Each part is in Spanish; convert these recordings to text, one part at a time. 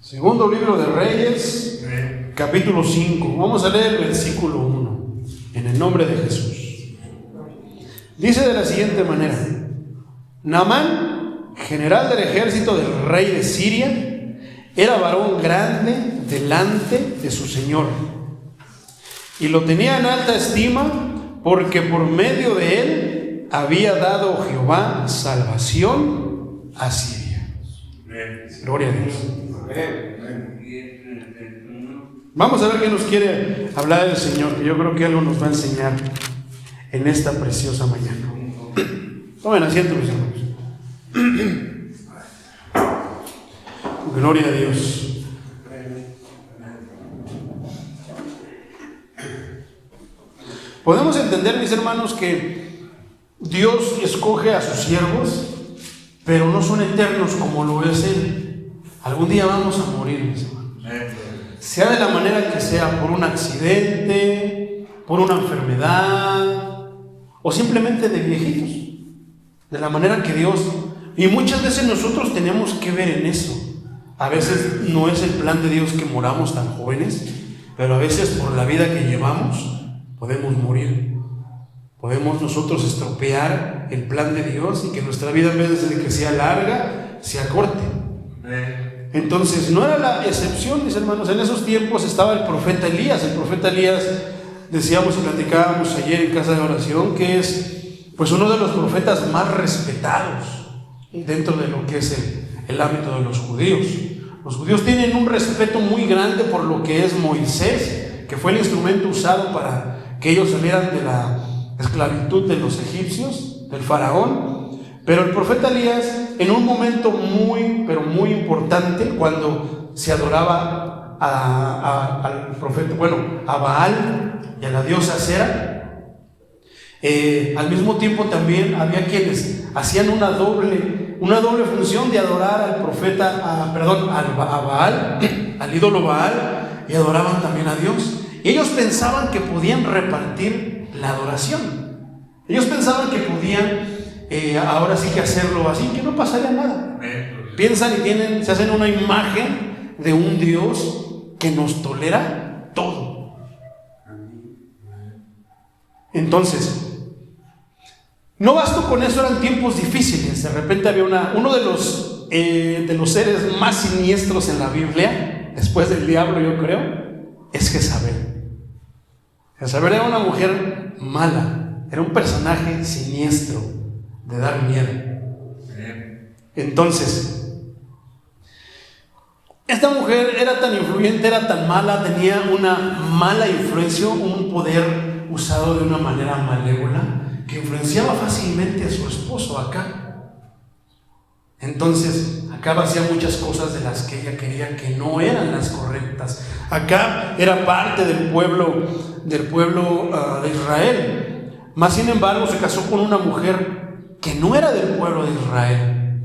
Segundo libro de Reyes, capítulo 5. Vamos a leer el versículo 1, en el nombre de Jesús. Dice de la siguiente manera: Naamán, general del ejército del rey de Siria, era varón grande delante de su señor, y lo tenía en alta estima, porque por medio de él había dado Jehová salvación a Siria. Gloria a Dios. Vamos a ver qué nos quiere hablar el Señor, que yo creo que algo nos va a enseñar en esta preciosa mañana. Tomen asiento, mis hermanos. Gloria a Dios. Podemos entender, mis hermanos, que Dios escoge a sus siervos, pero no son eternos como lo es Él. Algún día vamos a morir, mis hermanos. Sea de la manera que sea, por un accidente, por una enfermedad, o simplemente de viejitos. De la manera que Dios... Y muchas veces nosotros tenemos que ver en eso. A veces no es el plan de Dios que moramos tan jóvenes, pero a veces por la vida que llevamos podemos morir. Podemos nosotros estropear el plan de Dios y que nuestra vida, en vez de que sea larga, se acorte. Entonces no era la excepción, mis hermanos. En esos tiempos estaba el profeta Elías. El profeta Elías, decíamos y platicábamos ayer en casa de oración, que es pues uno de los profetas más respetados dentro de lo que es el ámbito de los judíos. Los judíos tienen un respeto muy grande por lo que es Moisés, que fue el instrumento usado para que ellos salieran de la esclavitud de los egipcios, del faraón. Pero el profeta Elías, en un momento muy, pero muy importante, cuando se adoraba al profeta, a Baal y a la diosa Acera, al mismo tiempo también había quienes hacían una doble función de adorar al profeta, a Baal, al ídolo Baal, y adoraban también a Dios. Y ellos pensaban que podían repartir la adoración. Ellos pensaban que podían ahora sí que hacerlo así, que no pasaría nada. Piensan y se hacen una imagen de un Dios que nos tolera todo. Entonces, no bastó con eso, eran tiempos difíciles. De repente había uno de los seres más siniestros en la Biblia, después del diablo, yo creo, es Jezabel. Jezabel era una mujer mala, era un personaje siniestro, de dar miedo. Entonces, esta mujer era tan influyente, era tan mala, tenía una mala influencia, un poder usado de una manera malévola, que influenciaba fácilmente a su esposo Acab. Entonces Acab hacía muchas cosas de las que ella quería que no eran las correctas. Acab era parte del pueblo de Israel, mas sin embargo se casó con una mujer que no era del pueblo de Israel.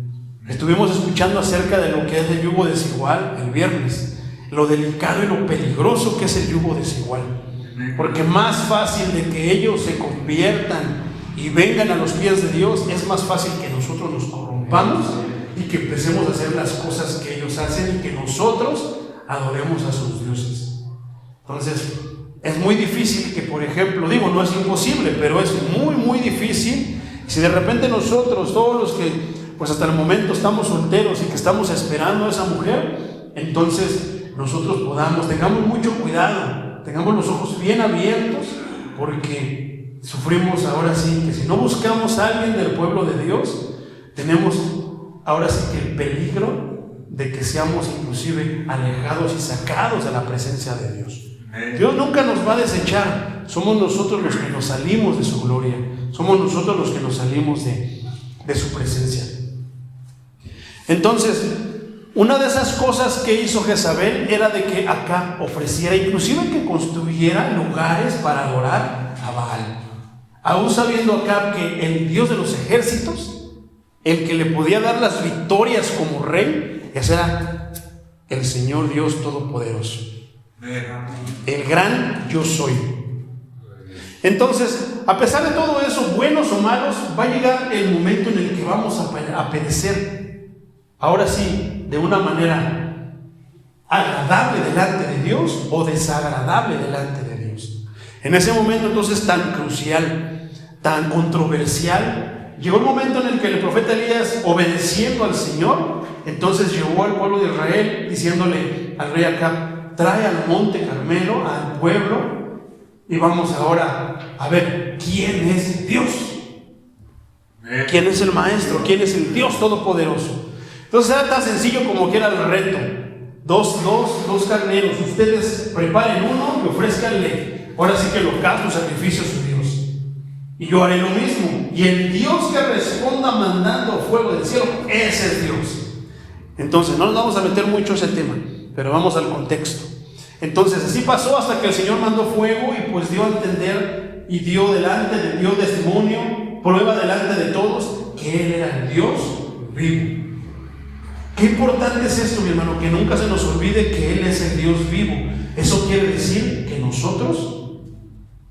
Estuvimos escuchando acerca de lo que es el yugo desigual el viernes, lo delicado y lo peligroso que es el yugo desigual, porque más fácil de que ellos se conviertan y vengan a los pies de Dios, es más fácil que nosotros nos corrompamos y que empecemos a hacer las cosas que ellos hacen y que nosotros adoremos a sus dioses. Entonces es muy difícil que, por ejemplo, no es imposible, pero es muy muy difícil. Si de repente nosotros, todos los que pues hasta el momento estamos solteros y que estamos esperando a esa mujer, entonces nosotros tengamos mucho cuidado, tengamos los ojos bien abiertos, porque sufrimos ahora sí que si no buscamos a alguien del pueblo de Dios, tenemos ahora sí que el peligro de que seamos inclusive alejados y sacados de la presencia de Dios. Dios nunca nos va a desechar, somos nosotros los que nos salimos de su gloria, somos nosotros los que nos salimos de su presencia. Entonces, una de esas cosas que hizo Jezabel era de que Acab ofreciera, inclusive que construyera lugares para adorar a Baal, aún sabiendo Acab que el Dios de los ejércitos, el que le podía dar las victorias como rey, ese era el Señor Dios Todopoderoso, el gran yo soy. Entonces, a pesar de todo eso, buenos o malos, va a llegar el momento en el que vamos a perecer. Ahora sí, de una manera agradable delante de Dios o desagradable delante de Dios. En ese momento entonces tan crucial, tan controversial, llegó el momento en el que el profeta Elías, obedeciendo al Señor, entonces llevó al pueblo de Israel diciéndole al rey Acab: trae al monte Carmelo al pueblo y vamos ahora a ver quién es Dios, quién es el maestro, quién es el Dios todopoderoso. Entonces era tan sencillo como que era el reto: dos carneros, ustedes preparen uno y ofrézcanle ahora sí que el holocausto, sacrificio a su Dios, y yo haré lo mismo, y el Dios que responda mandando fuego del cielo, ese es Dios. Entonces no nos vamos a meter mucho en ese tema, pero vamos al contexto. Entonces así pasó hasta que el Señor mandó fuego y pues dio a entender y dio testimonio, prueba delante de todos que Él era el Dios vivo. Qué importante es esto, mi hermano, que nunca se nos olvide que Él es el Dios vivo. Eso quiere decir que nosotros,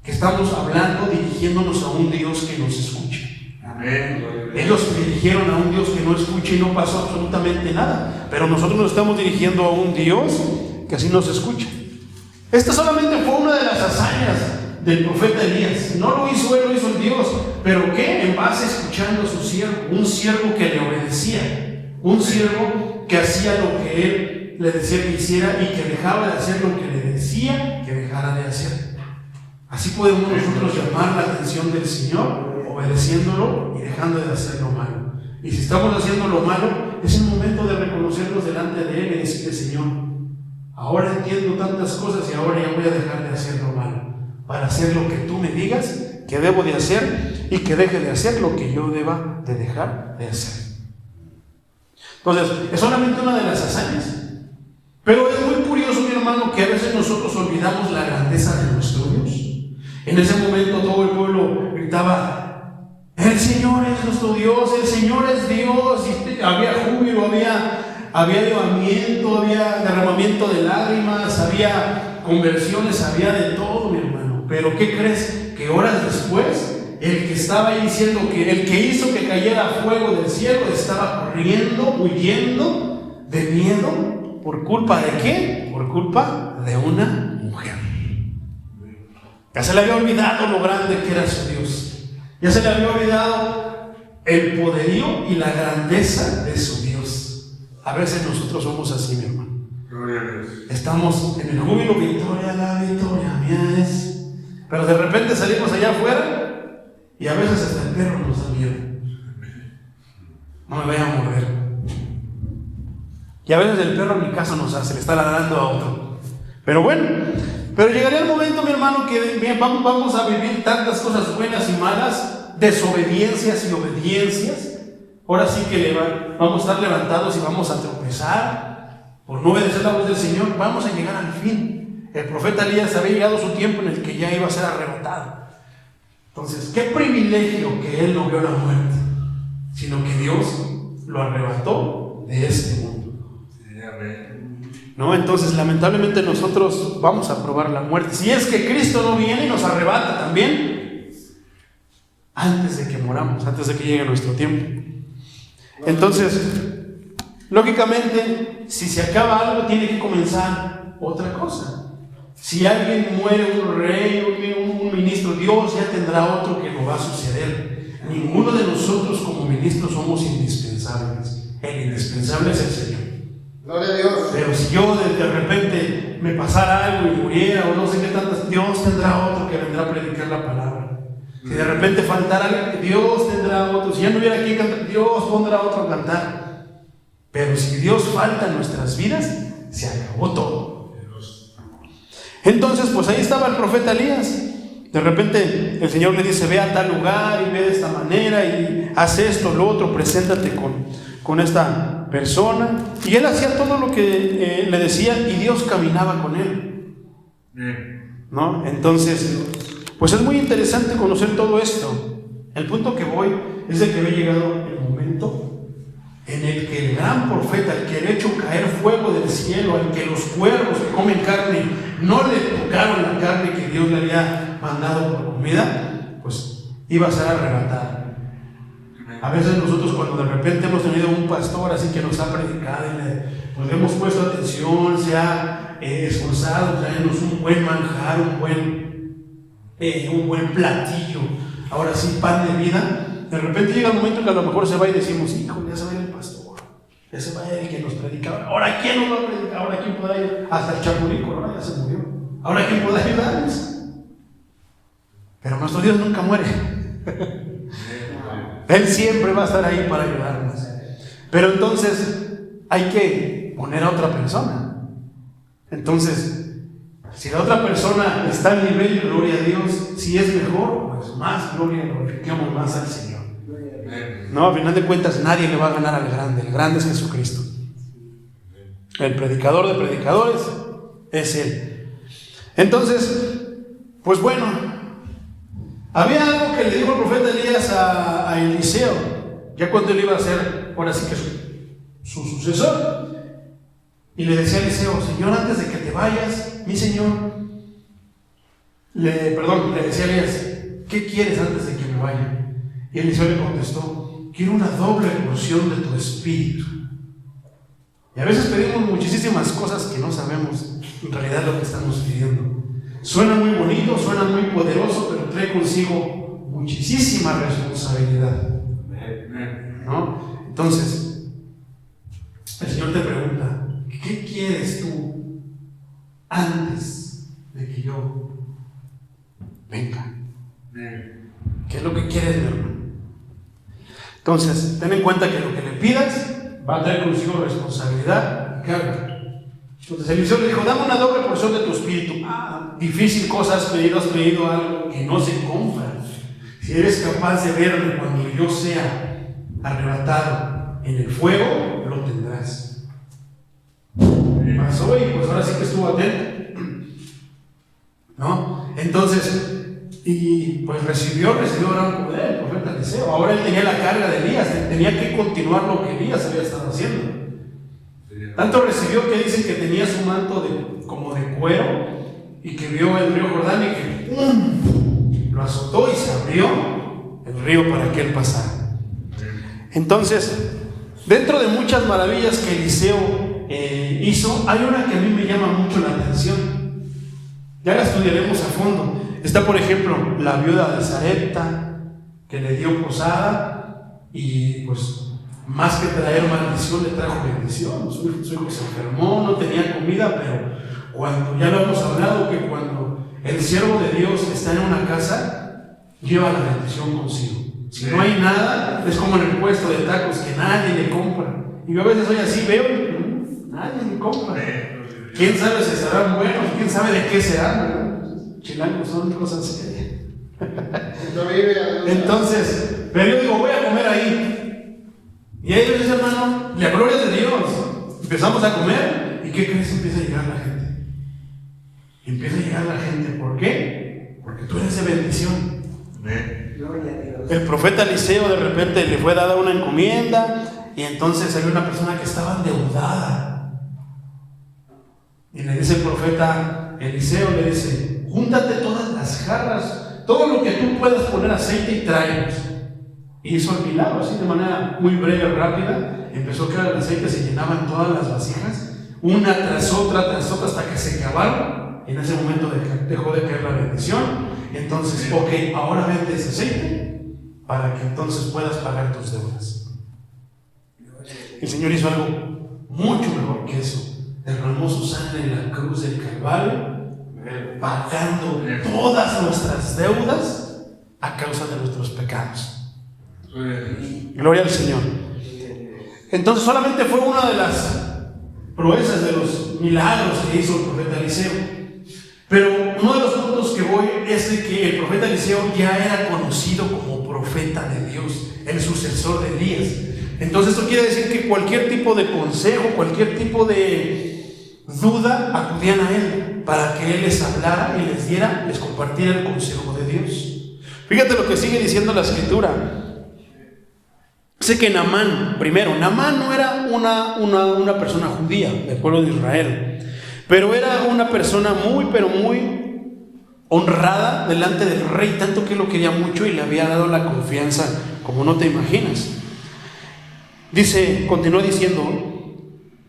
que estamos hablando, dirigiéndonos a un Dios que nos escucha. Amén. Ellos se dirigieron a un Dios que no escucha y no pasó absolutamente nada, pero nosotros nos estamos dirigiendo a un Dios que así nos escucha. Esta solamente fue una de las hazañas del profeta Elías. No lo hizo él, lo hizo el Dios. ¿Pero qué? En base escuchando a su siervo, un siervo que le obedecía, un siervo que hacía lo que él le decía que hiciera y que dejaba de hacer lo que le decía que dejara de hacer. Así podemos nosotros llamar la atención del Señor, obedeciéndolo y dejando de hacer lo malo. Y si estamos haciendo lo malo, es el momento de reconocernos delante de Él y decirle: Señor, ahora entiendo tantas cosas y ahora ya voy a dejar de hacer lo malo, para hacer lo que tú me digas que debo de hacer y que deje de hacer lo que yo deba de dejar de hacer. Entonces, es solamente una de las hazañas. Pero es muy curioso, mi hermano, que a veces nosotros olvidamos la grandeza de nuestro Dios. En ese momento todo el pueblo gritaba: el Señor es nuestro Dios, el Señor es Dios. Y había júbilo, había avivamiento, había derramamiento de lágrimas, había conversiones, había de todo, mi hermano. Pero ¿qué crees? Que horas después, el que estaba ahí diciendo que el que hizo que cayera fuego del cielo estaba corriendo, huyendo de miedo. ¿Por culpa de qué? Por culpa de una mujer. Ya se le había olvidado lo grande que era su Dios. Ya se le había olvidado el poderío y la grandeza de su Dios. A veces nosotros somos así, mi hermano. Estamos en el júbilo: victoria, la victoria mía es. Pero de repente salimos allá afuera y a veces hasta el perro nos da miedo. No me vaya a morder. Y a veces el perro en mi casa nos hace, le está ladrando a otro. Pero bueno, pero llegaría el momento, mi hermano, que bien, vamos a vivir tantas cosas buenas y malas, desobediencias y obediencias. Ahora sí que vamos a estar levantados y vamos a tropezar por no obedecer la voz del Señor. Vamos a llegar al fin. El profeta Elías había llegado su tiempo en el que ya iba a ser arrebatado. Entonces, qué privilegio que él no vio la muerte, sino que Dios lo arrebató de este mundo. ¿No? Entonces, lamentablemente nosotros vamos a probar la muerte. Si es que Cristo no viene y nos arrebata también, antes de que moramos, antes de que llegue nuestro tiempo. Entonces, lógicamente, si se acaba algo, tiene que comenzar otra cosa. Si alguien muere, un rey, un ministro, Dios ya tendrá otro que lo va a suceder. Ninguno de nosotros como ministros somos indispensables. El indispensable es el Señor. Gloria a Dios. Pero si yo de repente me pasara algo y muriera o no sé qué tantas, Dios tendrá otro que vendrá a predicar la palabra. Si de repente faltara algo, Dios tendrá otro. Si ya no hubiera quien cantar, Dios pondrá otro a cantar. Pero si Dios falta en nuestras vidas, se acabó todo. Entonces, pues ahí estaba el profeta Elías. De repente el Señor le dice: ve a tal lugar y ve de esta manera y haz esto, lo otro, preséntate con esta persona. Y él hacía todo lo que le decía y Dios caminaba con él, ¿no? Entonces, pues es muy interesante conocer todo esto. El punto que voy es de que había llegado el momento en el que el gran profeta, el que le echó caer fuego del cielo, al que los cuervos que comen carne no le tocaron la carne que Dios le había mandado por comida, pues iba a ser arrebatado. A veces nosotros cuando de repente hemos tenido un pastor así que nos ha predicado y pues hemos puesto atención, se ha esforzado, traernos un buen manjar, un buen platillo, ahora sí pan de vida, de repente llega el momento que a lo mejor se va y decimos, híjole, ya se va a ir el pastor, ya se va a ir el que nos predicaba, ahora quién nos va a predicar, ahora quién puede ir, hasta el chapulín, ahora ya se murió, ahora quién puede ayudarnos. Pero nuestro Dios nunca muere. Él siempre va a estar ahí para ayudarnos. Pero entonces hay que poner a otra persona. Entonces, si la otra persona está al nivel, gloria a Dios, si es mejor, pues más gloria, glorifiquemos más al Señor. No, a final de cuentas nadie le va a ganar al grande. El grande es Jesucristo. El predicador de predicadores es Él. Entonces, pues bueno, había algo que le dijo el profeta Elías a Eliseo, ya cuando él iba a ser, ahora sí que su sucesor. Y le decía a Eliseo, Señor, antes de que te vayas, mi Señor, le decía a Elías, ¿qué quieres antes de que me vaya? Y Eliseo le contestó, quiero una doble porción de tu espíritu. Y a veces pedimos muchísimas cosas que no sabemos en realidad lo que estamos pidiendo. Suena muy bonito, suena muy poderoso, pero trae consigo muchísima responsabilidad, ¿no? Entonces, el Señor te pregunta, ¿qué quieres tú antes de que yo venga? ¿Qué es lo que quieres, mi hermano? Entonces, ten en cuenta que lo que le pidas va a traer consigo responsabilidad y carga. Entonces Eliseo le dijo, dame una doble porción de tu espíritu. Difícil cosa has pedido algo que no se compra. Si eres capaz de verme cuando yo sea arrebatado en el fuego, lo tendrás. Pasó y pues ahora sí que estuvo atento, ¿no? Entonces, y pues recibió gran poder el profeta Eliseo. Ahora él tenía la carga de Elías, tenía que continuar lo que Elías había estado haciendo. Tanto recibió que dicen que tenía su manto como de cuero y que vio el río Jordán y que lo azotó y se abrió el río para que él pasara. Entonces, dentro de muchas maravillas que Eliseo hizo, hay una que a mí me llama mucho la atención. Ya la estudiaremos a fondo. Está, por ejemplo, la viuda de Sarepta, que le dio posada y pues más que traer maldición, le trajo bendición. Su hijo se enfermó, no tenía comida, pero cuando, ya lo hemos hablado, que cuando el siervo de Dios está en una casa, lleva la bendición consigo. Si no hay nada, es como en el puesto de tacos que nadie le compra. Y yo a veces soy así, veo, nadie me compra. ¿Quién sabe si estarán buenos? ¿Quién sabe de qué serán? Chilangos son cosas serias. Entonces, pero yo digo, voy a comer ahí. Y ahí ves, hermano, la gloria de Dios. Empezamos a comer y ¿qué crees? Empieza a llegar la gente. Empieza a llegar la gente. ¿Por qué? Porque tú eres de bendición. Gloria a Dios. El profeta Eliseo de repente le fue dada una encomienda y entonces había una persona que estaba endeudada. Y le dice el profeta Eliseo, le dice, júntate todas las jarras, todo lo que tú puedas poner aceite y tráelos. Y hizo el milagro así de manera muy breve, rápida. Empezó a caer el aceite, se llenaban todas las vasijas, una tras otra, hasta que se acabaron. En ese momento dejó de caer la bendición. Entonces, ok, ahora vende ese aceite para que entonces puedas pagar tus deudas. El Señor hizo algo mucho mejor que eso. Derramó su sangre en la cruz del Calvario, pagando todas nuestras deudas a causa de nuestros pecados. Gloria al Señor. Entonces solamente fue una de las proezas, de los milagros que hizo el profeta Eliseo. Pero uno de los puntos que voy es de que el profeta Eliseo ya era conocido como profeta de Dios, el sucesor de Elías. Entonces esto quiere decir que cualquier tipo de consejo, cualquier tipo de duda, acudían a él para que él les hablara y les compartiera el consejo de Dios. Fíjate lo que sigue diciendo la Escritura. Dice que Naamán no era una persona judía del pueblo de Israel, pero era una persona muy honrada delante del rey, tanto que lo quería mucho y le había dado la confianza como no te imaginas. Dice, continúa diciendo,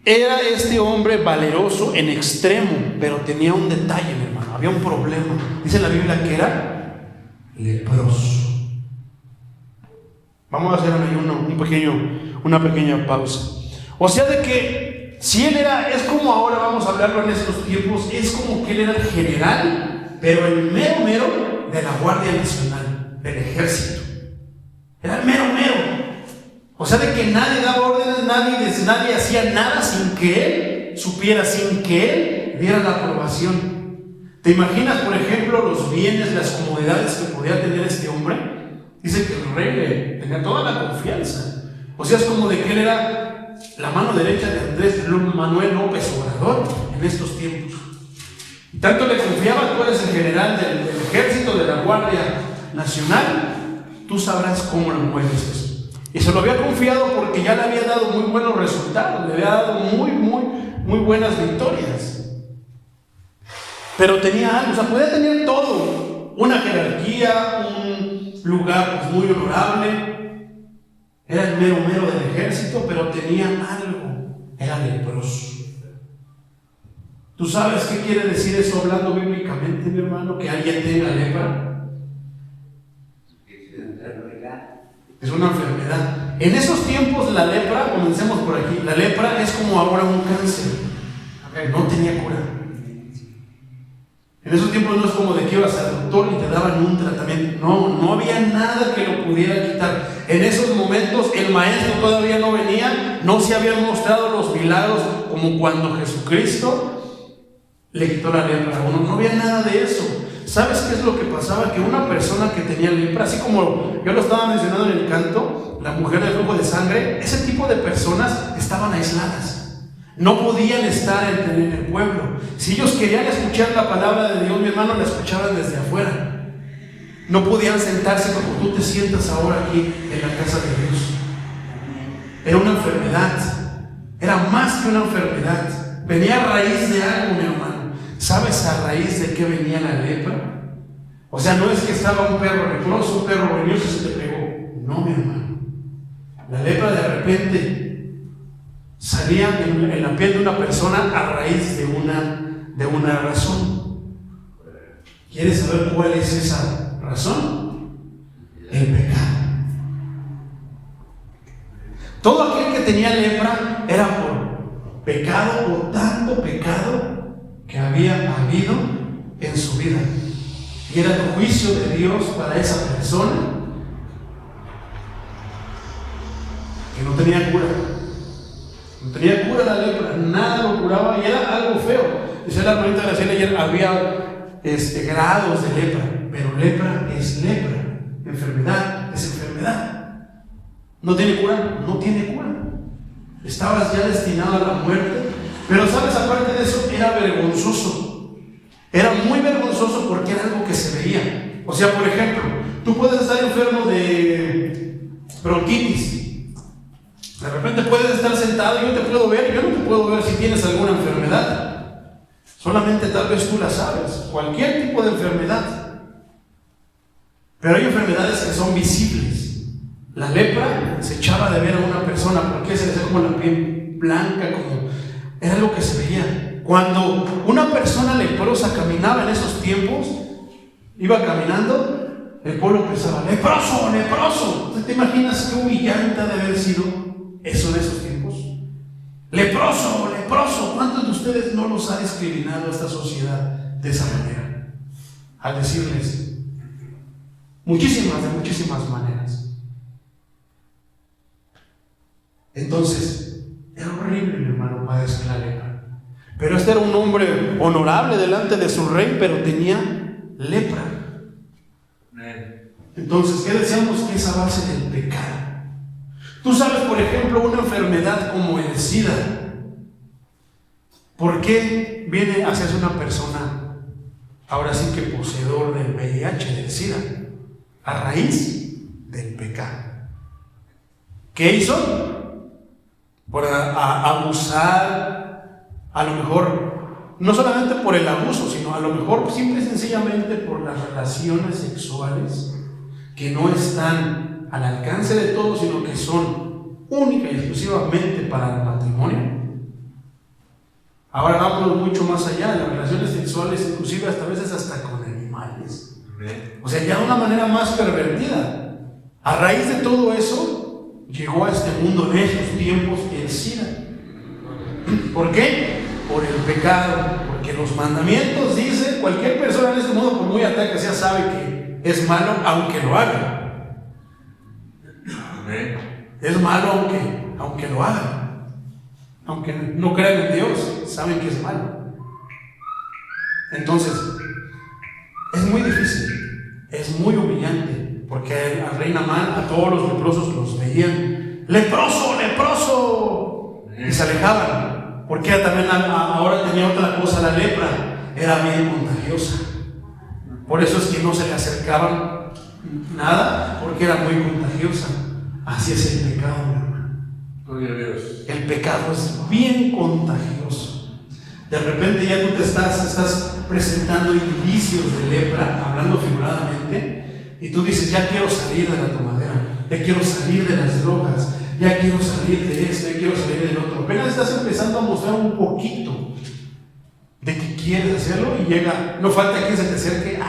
era este hombre valeroso en extremo, pero tenía un detalle, mi hermano, había un problema. Dice la Biblia que era leproso. Vamos a hacer ahí una pequeña pausa. O sea, de que si él era, es como ahora vamos a hablarlo en estos tiempos, es como que él era el general, pero el mero mero de la Guardia Nacional, del ejército. Era el mero mero. O sea, de que nadie daba órdenes, nadie hacía nada sin que él supiera, sin que él diera la aprobación. ¿Te imaginas, por ejemplo, los bienes, las comodidades que podía tener este hombre? Dice que el rey le tenía toda la confianza. O sea, es como de que él era la mano derecha de Andrés Manuel López Obrador en estos tiempos. Y tanto le confiaba, tú eres el general del ejército, de la Guardia Nacional, tú sabrás cómo lo mueves eso. Y se lo había confiado porque ya le había dado muy buenos resultados, le había dado muy buenas victorias. Pero tenía algo, o sea, podía tener todo, una jerarquía, un lugar pues, muy honorable, era el mero del ejército, pero tenía algo, era leproso. ¿Tú sabes qué quiere decir eso hablando bíblicamente, mi hermano? Que alguien tenga lepra. Es una enfermedad. En esos tiempos la lepra, comencemos por aquí, la lepra es como ahora un cáncer. No tenía cura. En esos tiempos no es como de que ibas al doctor y te daban un tratamiento. No había nada que lo pudiera quitar. En esos momentos el maestro todavía no venía, no se habían mostrado los milagros como cuando Jesucristo le quitó la lepra. No había nada de eso. ¿Sabes qué es lo que pasaba? Que una persona que tenía lepra, así como yo lo estaba mencionando en el canto, la mujer del flujo de sangre, ese tipo de personas estaban aisladas. No podían estar en el pueblo. Si ellos querían escuchar la palabra de Dios, mi hermano, la escuchaban desde afuera. No podían sentarse como tú te sientas ahora aquí en la casa de Dios. Era una enfermedad. Era más que una enfermedad. Venía a raíz de algo, mi hermano. ¿Sabes a raíz de qué venía la lepra? O sea, no es que estaba un perro leproso, un perro venioso y se te pegó. No, mi hermano. La lepra de repente salía en la piel de una persona a raíz de una razón. ¿Quieres saber cuál es esa razón? El pecado. Todo aquel que tenía lepra era por pecado, por tanto pecado que había habido en su vida. Y era el juicio de Dios para esa persona que no tenía cura. No tenía cura la lepra, nada lo curaba y era algo feo. Dice la hermanita Graciela ayer, había grados de lepra, pero lepra es lepra, enfermedad es enfermedad. No tiene cura, no tiene cura. Estabas ya destinado a la muerte. Pero sabes, aparte de eso, era vergonzoso. Era muy vergonzoso porque era algo que se veía. O sea, por ejemplo, tú puedes estar enfermo de bronquitis. De repente puedes estar sentado y yo te puedo ver, yo no te puedo ver si tienes alguna enfermedad. Solamente tal vez tú la sabes. Cualquier tipo de enfermedad. Pero hay enfermedades que son visibles. La lepra se echaba de ver a una persona porque se le hacía como la piel blanca, como... Era lo que se veía. Cuando una persona leprosa caminaba en esos tiempos, iba caminando, el pueblo pensaba, leproso, leproso. ¿Te imaginas qué humillante ha de haber sido eso en esos tiempos? Leproso, leproso. ¿Cuántos de ustedes no los ha discriminado esta sociedad de esa manera? Al decirles de muchísimas maneras. Entonces, era horrible, mi hermano, padecer la lepra. Pero este era un hombre honorable delante de su rey, pero tenía lepra. Entonces, ¿qué decíamos? Que es a base del pecado. Tú sabes, por ejemplo, una enfermedad como el SIDA. ¿Por qué viene a hacerse una persona, ahora sí que poseedor del VIH, del SIDA? A raíz del pecado. ¿Qué hizo? Por abusar, a lo mejor, no solamente por el abuso, sino a lo mejor simple y sencillamente por las relaciones sexuales que no están al alcance de todos, sino que son única y exclusivamente para el matrimonio. Ahora vámonos mucho más allá, las relaciones sexuales, inclusive hasta veces hasta con animales. O sea, ya de una manera más pervertida. A raíz de todo eso, llegó a este mundo en esos tiempos el SIDA. ¿Por qué? Por el pecado. Porque los mandamientos dicen, cualquier persona en este mundo, por muy atea que sea, sabe que es malo aunque lo haga. Es malo aunque lo haga. Aunque no crean en Dios, saben que es malo. Entonces, es muy difícil, es muy humillante, porque al rey Naamán, a todos los leprosos los veían, ¡leproso, leproso! Y se alejaban, porque también ahora tenía otra cosa, la lepra, era bien contagiosa. Por eso es que no se le acercaban nada, porque era muy contagiosa. Así es el pecado, mi hermano. El pecado es bien contagioso. De repente ya tú te estás presentando indicios de lepra, hablando figuradamente, y tú dices, ya quiero salir de la tomadera, ya quiero salir de las drogas, ya quiero salir de esto, ya quiero salir del otro. Apenas estás empezando a mostrar un poquito de que quieres hacerlo y llega, no falta quien se te acerque,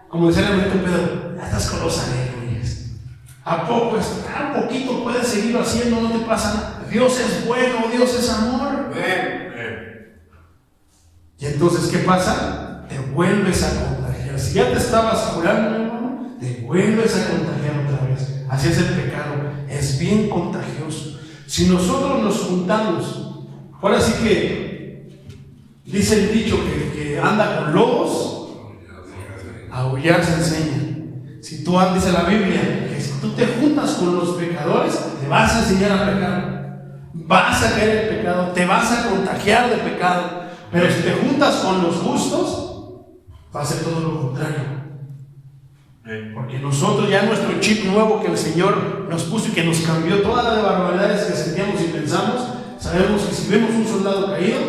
como decía el hermanito Pedro, ya estás con los alegres. ¿A poco un poquito puedes seguirlo haciendo? No te pasa nada. Dios es bueno, Dios es amor. Y entonces, ¿qué pasa? Te vuelves a contagiar. Si ya te estabas curando, hermano, te vuelves a contagiar otra vez. Así es el pecado, es bien contagioso. Si nosotros nos juntamos, ahora sí que dice el dicho que anda con lobos, a aullar se enseña. Si tú dice la Biblia, que si tú te juntas con los pecadores, te vas a enseñar a pecar, vas a caer en pecado, te vas a contagiar de pecado. Pero si te juntas con los justos, va a ser todo lo contrario. Porque nosotros ya nuestro chip nuevo que el Señor nos puso y que nos cambió todas las barbaridades que sentíamos y pensamos, sabemos que si vemos un soldado caído,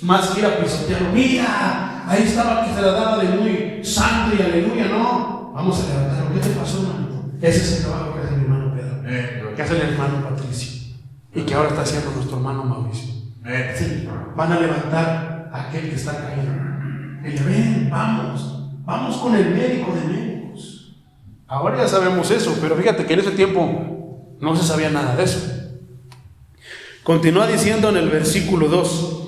más que ir a pisotearlo, mira, ahí estaba que se la daba de muy santo y aleluya, no. Vamos a levantarlo. ¿Qué te pasó, hermano? Ese es el trabajo que hace mi hermano Pedro, que hace el hermano Patricio, y que ahora está haciendo nuestro hermano Mauricio. Sí, van a levantar a aquel que está caído. Y le ven, vamos con el médico de médicos. Ahora ya sabemos eso, pero fíjate que en ese tiempo no se sabía nada de eso. Continúa diciendo en el versículo 2.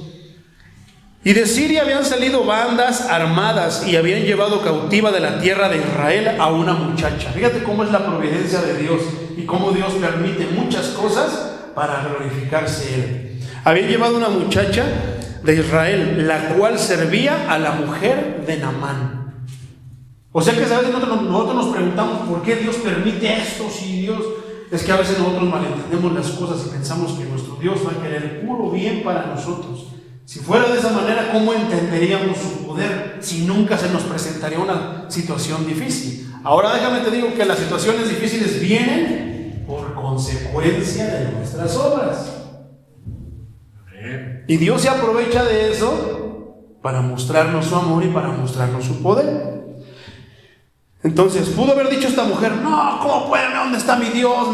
Y de Siria habían salido bandas armadas y habían llevado cautiva de la tierra de Israel a una muchacha. Fíjate cómo es la providencia de Dios y cómo Dios permite muchas cosas para glorificarse Él. Habían llevado una muchacha de Israel, la cual servía a la mujer de Naamán. O sea que a veces nosotros nos preguntamos por qué Dios permite esto, si Dios... Es que a veces nosotros malentendemos las cosas y pensamos que nuestro Dios va a querer puro bien para nosotros. Si fuera de esa manera, ¿cómo entenderíamos su poder si nunca se nos presentaría una situación difícil? Ahora déjame te digo que las situaciones difíciles vienen por consecuencia de nuestras obras. Y Dios se aprovecha de eso para mostrarnos su amor y para mostrarnos su poder. Entonces, pudo haber dicho esta mujer, no, ¿cómo pueden? ¿Dónde está mi Dios?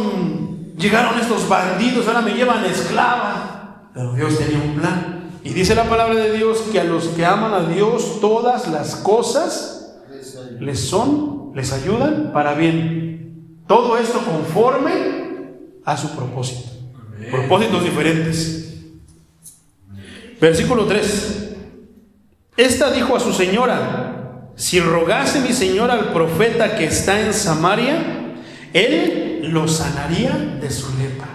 Llegaron estos bandidos, ahora me llevan esclava. Pero Dios tenía un plan. Y dice la palabra de Dios que a los que aman a Dios todas las cosas les ayudan para bien. Todo esto conforme a su propósito. Propósitos diferentes. Versículo 3. Esta dijo a su señora: si rogase mi señora al profeta que está en Samaria, él lo sanaría de su lepra.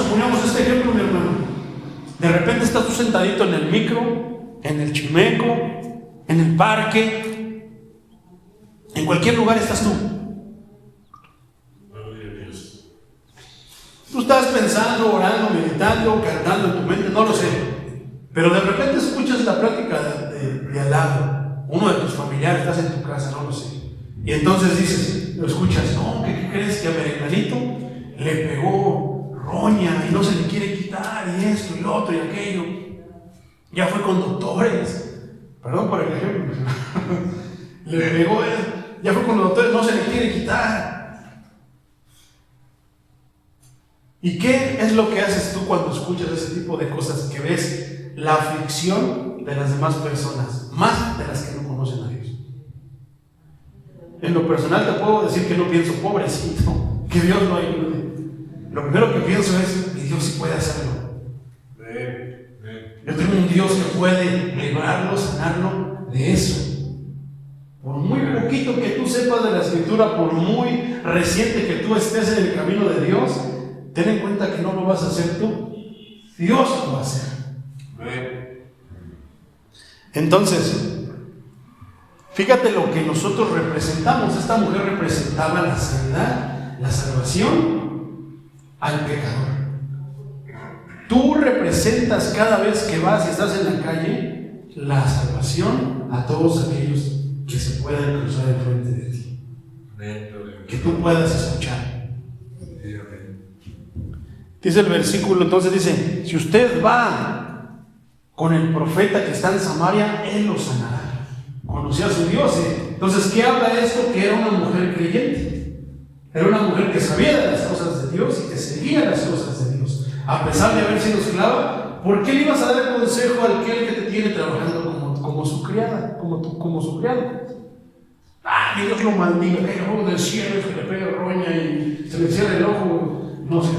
Poníamos este ejemplo, mi hermano. De repente estás tú sentadito en el micro, en el chimeco, en el parque, en cualquier lugar estás tú. Tú estás pensando, orando, meditando, cantando en tu mente, no lo sé. Pero de repente escuchas la plática de al lado. Uno de tus familiares, estás en tu casa, no lo sé. Y entonces dices, lo escuchas, no, ¿qué crees que a Merenganito le pegó roña y no se le quiere quitar y esto y lo otro y aquello? Ya fue con doctores. Perdón por el ejemplo. Le pegó Ya fue con los doctores, no se le quiere quitar. ¿Y qué es lo que haces tú cuando escuchas ese tipo de cosas? Que ves la aflicción de las demás personas, más de las que no conocen a Dios. En lo personal te puedo decir que no pienso, pobrecito, que Dios lo ayude. Lo primero que pienso es, mi Dios sí puede hacerlo. Yo tengo un Dios que puede librarlo, sanarlo de eso. Por muy poquito que tú sepas de la Escritura, por muy reciente que tú estés en el camino de Dios, ten en cuenta que no lo vas a hacer tú. Dios lo va a hacer. Entonces, fíjate lo que nosotros representamos. Esta mujer representaba la sanidad, la salvación al pecador. Tú representas cada vez que vas y estás en la calle la salvación a todos aquellos que se puedan cruzar enfrente de ti. Que tú puedas escuchar. Dice el versículo, entonces dice, si usted va con el profeta que está en Samaria, él lo sanará. Conocía a su Dios. Entonces, ¿qué habla esto? Que era una mujer creyente. Era una mujer que sabía de las cosas de Dios y que seguía las cosas de Dios. A pesar de haber sido esclava, ¿por qué le ibas a dar consejo a aquel que te tiene trabajando como su criada, como su criado? Que Dios lo maldiga, que el ojo del cielo es que le pegue roña y se le cierre el ojo, no sé.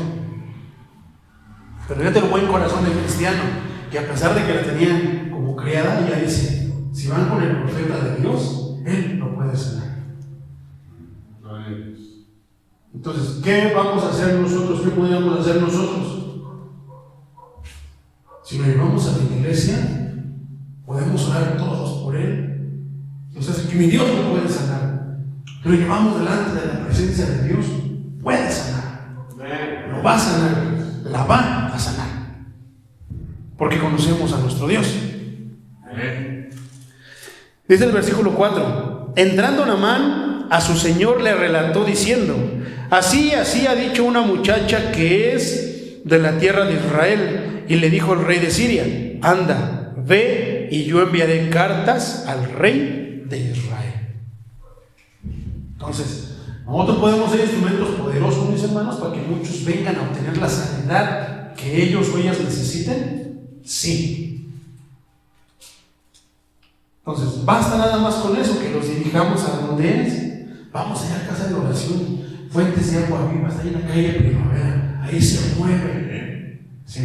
Pero fíjate el buen corazón del cristiano, que a pesar de que la tenían como criada, ella dice, si van con el profeta de Dios, él lo puede sanar. Entonces, ¿qué vamos a hacer nosotros? ¿Qué podríamos hacer nosotros? Si lo llevamos a la iglesia, podemos orar todos por él. Entonces, que mi Dios lo puede sanar. Lo llevamos delante de la presencia de Dios, puede sanar. Lo va a sanar, la va a sanar. Porque conocemos a nuestro Dios. Dice el versículo 4: entrando Naamán a su señor le relató diciendo: así ha dicho una muchacha que es de la tierra de Israel. Y le dijo el rey de Siria: anda, ve y yo enviaré cartas al rey de Israel. Entonces, nosotros podemos ser instrumentos poderosos, mis hermanos, para que muchos vengan a obtener la sanidad que ellos o ellas necesiten. Sí. Entonces, basta nada más con eso, que los dirijamos a donde es. Vamos allá a casa de oración, Fuentes de Agua Viva, está ahí en la calle Primavera. Ahí se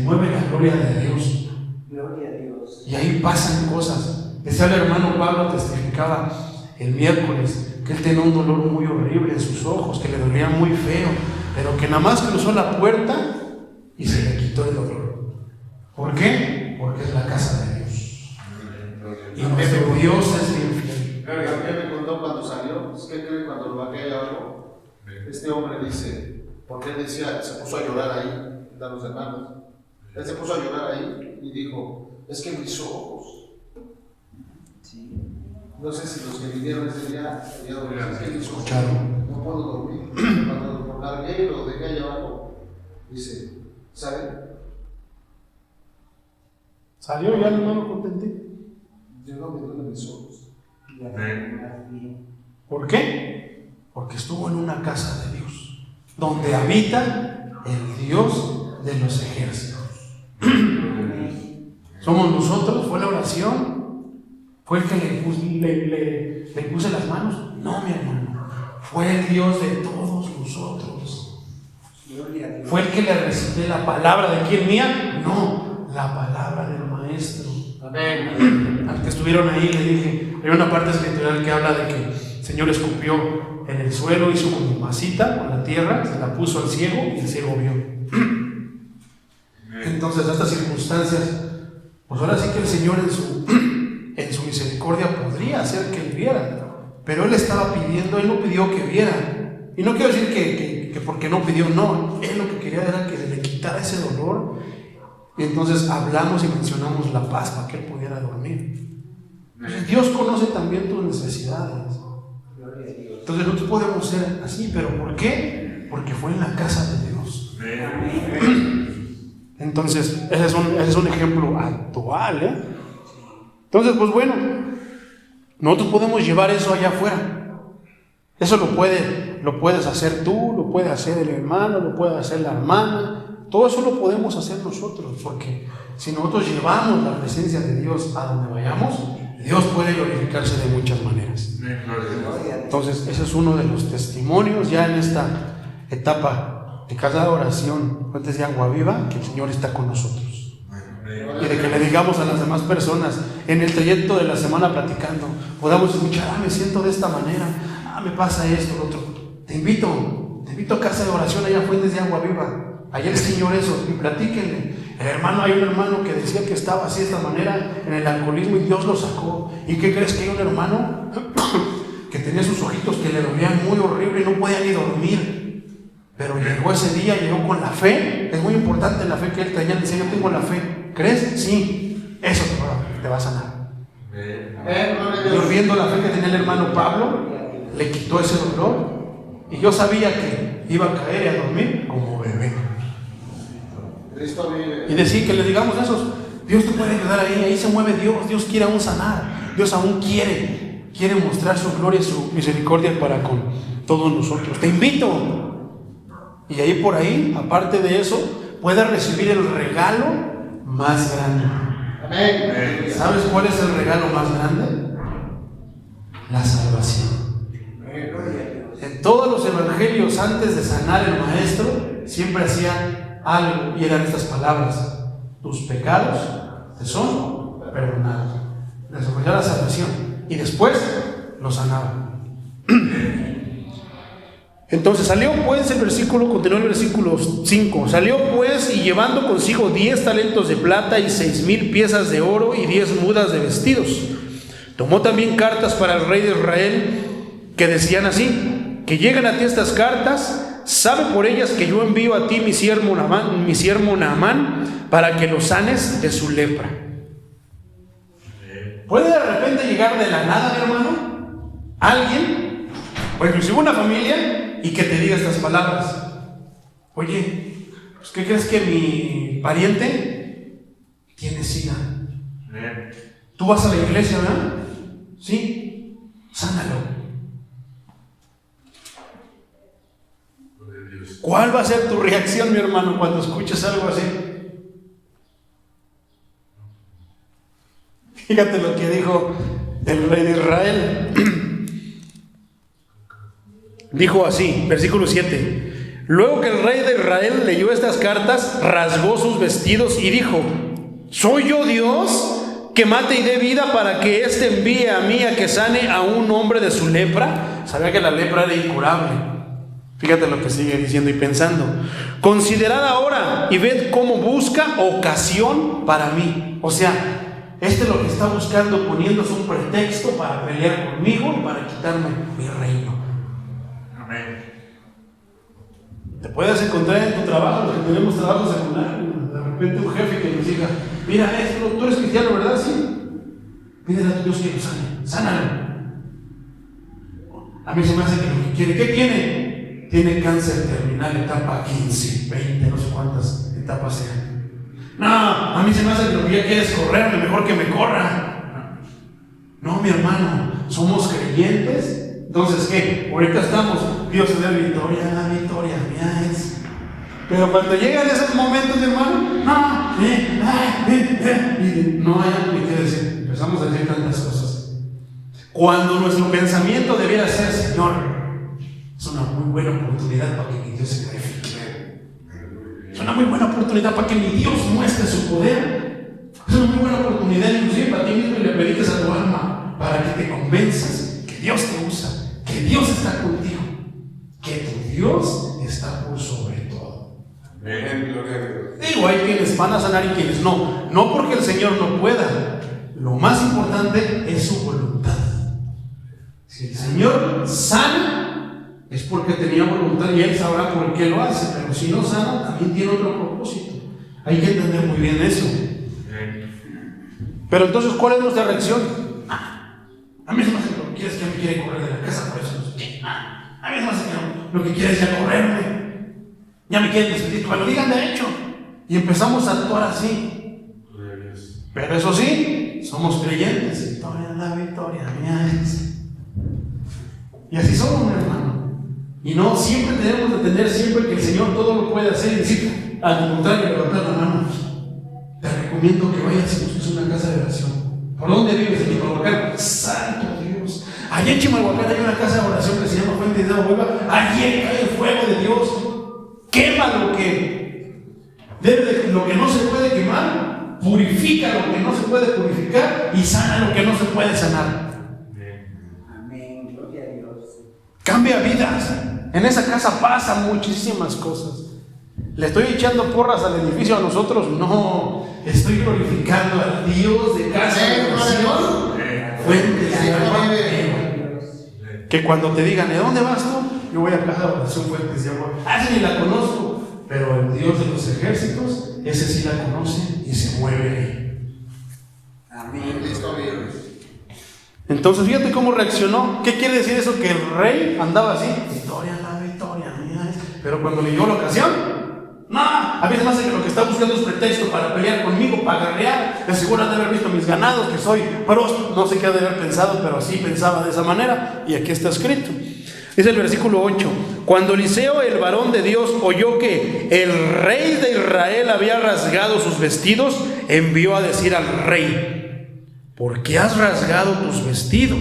mueve la gloria de Dios. Gloria a Dios. Y ahí pasan cosas. Decía el hermano Pablo, testificaba el miércoles, que él tenía un dolor muy horrible en sus ojos, que le dolía muy feo, pero que nada más cruzó la puerta y se le quitó el dolor. ¿Por qué? Porque es la casa de Dios. Y nuestro Dios es bien fiel. ¿Qué me contó cuando salió? Es que creo que cuando lo bajé abajo, este hombre dice, porque él decía, se puso a llorar ahí, de los hermanos. Él se puso a llorar ahí y dijo, es que mis ojos. Sí. No sé si los que vinieron ese día, es que mis ojos, no puedo dormir. Cuando lo cargué y lo dejé allá abajo, dice, ¿saben? Salió ya, no lo contenté. Yo no me duelen mis ojos. ¿Por qué? Porque estuvo en una casa de Dios, donde habita el Dios de los ejércitos. Somos nosotros, fue la oración, fue el que le puse las manos. No, mi hermano, fue el Dios de todos nosotros. Fue el que le recité la palabra de quién mía, no, la palabra del maestro. Al que estuvieron ahí le dije, hay una parte escritural que habla de que el Señor escupió en el suelo, hizo como masita con la tierra, se la puso al ciego y el ciego vio. Entonces, estas circunstancias, pues ahora sí que el Señor en su misericordia podría hacer que él viera, pero él estaba pidiendo, él no pidió que viera. Y no quiero decir que porque no pidió, no, él lo que quería era que le quitara ese dolor. Y entonces hablamos y mencionamos la paz para que él pudiera dormir. Entonces, Dios conoce también tus necesidades. Entonces nosotros podemos ser así, pero ¿por qué? Porque fue en la casa de Dios. Entonces, ese es un ejemplo actual, Entonces, pues bueno, nosotros podemos llevar eso allá afuera. Eso lo puedes hacer tú, lo puede hacer el hermano, lo puede hacer la hermana. Todo eso lo podemos hacer nosotros, porque si nosotros llevamos la presencia de Dios a donde vayamos, Dios puede glorificarse de muchas maneras. Entonces, ese es uno de los testimonios ya en esta etapa de cada oración, antes de Agua Viva, que el Señor está con nosotros. Y de que le digamos a las demás personas en el trayecto de la semana platicando, podamos escuchar, me siento de esta manera, me pasa esto, lo otro. Te invito a casa de oración allá Fuentes de Agua Viva. Allá el Señor eso, y platíquenle. Hay un hermano que decía que estaba así de esta manera en el alcoholismo y Dios lo sacó. ¿Y qué crees? Que hay un hermano que tenía sus ojitos que le dolían muy horrible y no podía ni dormir. Pero llegó ese día, llegó con la fe. Es muy importante la fe que él traía. Le decía, yo tengo la fe. ¿Crees? Sí. Eso te va a sanar. Y viendo la fe que tenía el hermano Pablo, le quitó ese dolor. Y yo sabía que iba a caer y a dormir como bebé. Y decir que le digamos a esos, Dios te puede ayudar ahí se mueve Dios. Dios quiere aún sanar. Dios aún quiere mostrar su gloria y su misericordia para con todos nosotros. Te invito. Y ahí por ahí, aparte de eso, puedes recibir el regalo más grande. Amén. ¿Sabes cuál es el regalo más grande? La salvación. En todos los evangelios, antes de sanar el maestro, siempre hacía algo, y eran estas palabras: tus pecados te son perdonados. Les ofrecía la salvación y después lo sanaba. Entonces salió pues, continuó el versículo 5. Salió pues y llevando consigo 10 talentos de plata y 6,000 piezas de oro y 10 mudas de vestidos. Tomó también cartas para el rey de Israel que decían así: que llegan a ti estas cartas, sabe por ellas que yo envío a ti mi siervo Naamán para que lo sanes de su lepra. ¿Puede de repente llegar de la nada, mi hermano, alguien, o inclusive una familia, y que te diga estas palabras? Oye, pues ¿qué crees que mi pariente tiene SIDA? Tú vas a la iglesia, ¿verdad? Sí, sánalo. ¿Cuál va a ser tu reacción, mi hermano, cuando escuches algo así? Fíjate lo que dijo el rey de Israel. Dijo así, versículo 7: luego que el rey de Israel leyó estas cartas, rasgó sus vestidos y dijo: ¿soy yo Dios que mate y dé vida para que éste envíe a mí a que sane a un hombre de su lepra? Sabía que la lepra era incurable. Fíjate lo que sigue diciendo y pensando: considerad ahora y ved cómo busca ocasión para mí. O sea, lo que está buscando, poniéndose un pretexto para pelear conmigo y para quitarme mi reino. Amén. Te puedes encontrar en tu trabajo, los que tenemos trabajo secundario, de repente un jefe que nos diga: mira, tú eres cristiano, ¿verdad? Sí. Pídele a Dios que lo sane. Sánalo. A mí se me hace que lo que quiere. ¿Qué tiene? Tiene cáncer terminal, etapa 15, 20, no sé cuántas etapas sean. No, a mí se me hace que lo que ya quiere es correrme, mejor que me corra. No, mi hermano, somos creyentes. Entonces, ¿qué? Ahorita estamos, Dios se da victoria, la victoria mía es. Pero cuando llegan esos momentos, mi hermano, no hay algo que decir. Empezamos a decir tantas cosas. Cuando nuestro pensamiento debiera ser: Señor, es una muy buena oportunidad para que mi Dios se glorifique. Es una muy buena oportunidad para que mi Dios muestre su poder. Es una muy buena oportunidad, inclusive para ti mismo, y le prediques a tu alma, para que te convenzas que Dios te usa, que Dios está contigo, que tu Dios está por sobre todo. Amén, gloria a Dios. Digo, hay quienes van a sanar y quienes no. No porque el Señor no pueda. Lo más importante es su voluntad. Si el Señor sana, es porque tenía voluntad y Él sabrá por qué lo hace. Pero si no sana, también tiene otro propósito. Hay que entender muy bien eso. Pero entonces, ¿cuál es nuestra reacción? A mí se me hace que lo que quiere es que me quiere correr de la casa, por eso no sé qué. A mí se me hace que lo que quiere es ya correrme. Ya me quieren despedir, que me lo digan de hecho. Y empezamos a actuar así. Pero eso sí, somos creyentes. Victoria, la victoria mía es. Y así somos, mi hermano. Y no siempre tenemos de entender siempre que el Señor todo lo puede hacer y decir, al contrario, levantar la mano. Te recomiendo que vayas y busques una casa de oración. ¿Por dónde vives? En Chimalhuacán. Santo Dios. Allá en Chimalhuacán hay una casa de oración que se llama Fuente de Agua Viva. Allí cae el fuego de Dios. Quema lo que no se puede quemar, purifica lo que no se puede purificar y sana lo que no se puede sanar. Amén. Gloria a Dios. Cambia vidas. En esa casa pasan muchísimas cosas. ¿Le estoy echando porras al edificio a nosotros? No. Estoy glorificando al Dios de casa de oración. Fuente de agua. Que cuando te digan, ¿de dónde vas tú? Yo voy a casa de oración Fuentes de Agua. Sí, ni la conozco. Pero el Dios de los ejércitos, ese sí la conoce y se mueve ahí. Amén. Listo, bien. Entonces, fíjate cómo reaccionó. ¿Qué quiere decir eso? Que el rey andaba así. Victoria, mira. Pero cuando le llegó la ocasión, no, a veces más que lo que está buscando es pretexto para pelear conmigo, para guerrear. De seguro han de haber visto mis ganados, que soy próspero. No sé qué ha de haber pensado, pero así pensaba de esa manera. Y aquí está escrito. Dice el versículo 8: cuando Eliseo, el varón de Dios, oyó que el rey de Israel había rasgado sus vestidos, envió a decir al rey: ¿por qué has rasgado tus vestidos?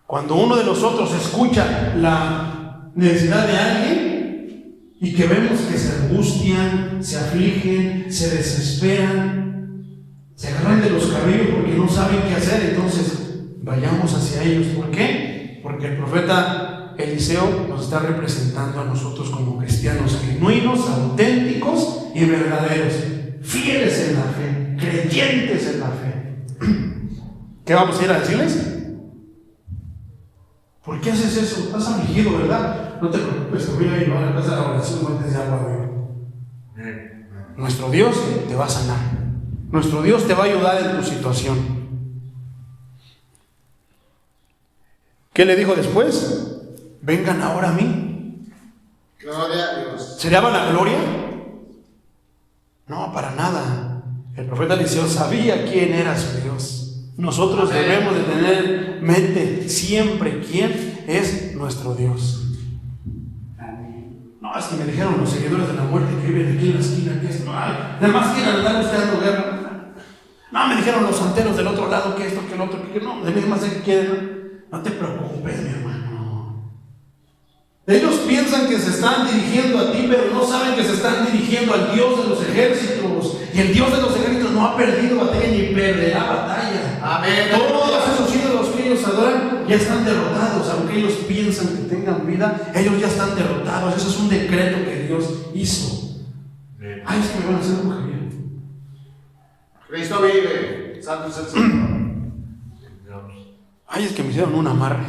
Cuando uno de nosotros escucha la necesidad de alguien y que vemos que se angustian, se afligen, se desesperan, se agarran de los cabellos porque no saben qué hacer, entonces vayamos hacia ellos. ¿Por qué? Porque el profeta Eliseo nos está representando a nosotros como cristianos genuinos, auténticos y verdaderos, fieles en la fe, creyentes en la fe. ¿Qué vamos a ir a decirles? ¿Por qué haces eso? Estás afligido, ¿verdad? No te preocupes, te voy a llevar a la casa de oración Fuentes de Agua Viva. Nuestro Dios te va a sanar. Nuestro Dios te va a ayudar en tu situación. ¿Qué le dijo después? Vengan ahora a mí. Gloria a Dios. ¿Sería vanagloria? No, para nada. El profeta Eliseo sabía quién era su Dios. Nosotros debemos de tener en mente siempre quién es nuestro Dios. No, es que me dijeron los seguidores de la muerte que viven aquí en la esquina que esto. Además quieren andar buscando guerra. No, me dijeron los santeros del otro lado que esto, que el otro, que no. De mí más sé que quieren. No te preocupes, mi hermano. Ellos piensan que se están dirigiendo a ti, pero no saben que se están dirigiendo al Dios de los ejércitos. Y el Dios de los ejércitos no ha perdido batalla ni perderá batalla. Amén. Todos esos ídolos que ellos adoran ya están derrotados. Aunque ellos piensan que tengan vida, ellos ya están derrotados. Eso es un decreto que Dios hizo. Ay, es que me van a hacer brujería. Cristo vive. Santo es el Señor. Ay, es que me hicieron un amarre.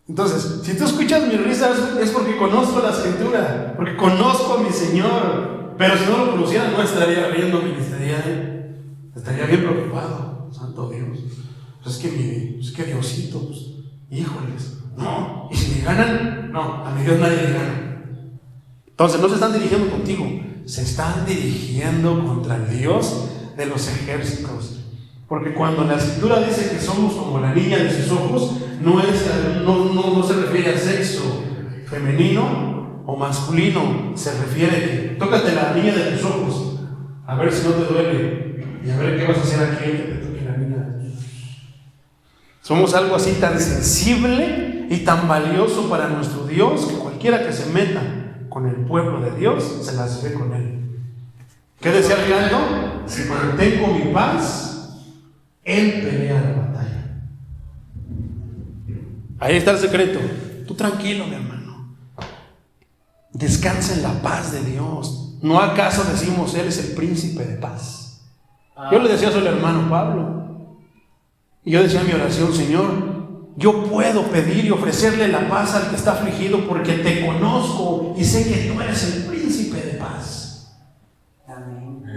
Entonces, si tú escuchas mi risa es porque conozco la escritura, porque conozco a mi Señor. Pero si no lo conociera, no estaría riéndome, estaría bien preocupado. Santo Dios. Pues es que Diosito, pues, híjoles. No, y si me ganan, no, a mi Dios nadie le gana. Entonces no se están dirigiendo contigo, se están dirigiendo contra el Dios de los ejércitos. Porque cuando la escritura dice que somos como la niña de sus ojos, no se refiere al sexo femenino o masculino, se refiere a que tócate la niña de tus ojos, a ver si no te duele, y a ver qué vas a hacer aquí que te toque la niña de tus ojos. Somos algo así tan sensible y tan valioso para nuestro Dios que cualquiera que se meta con el pueblo de Dios se las ve con él. ¿Qué decía el canto? Si mantengo mi paz, Él pelea la batalla. Ahí está el secreto. Tú tranquilo, mi hermano. Descansa en la paz de Dios. ¿No acaso decimos Él es el príncipe de paz? Yo le decía eso al hermano Pablo. Y yo decía en mi oración: Señor, yo puedo pedir y ofrecerle la paz al que está afligido porque te conozco y sé que tú eres el príncipe de paz.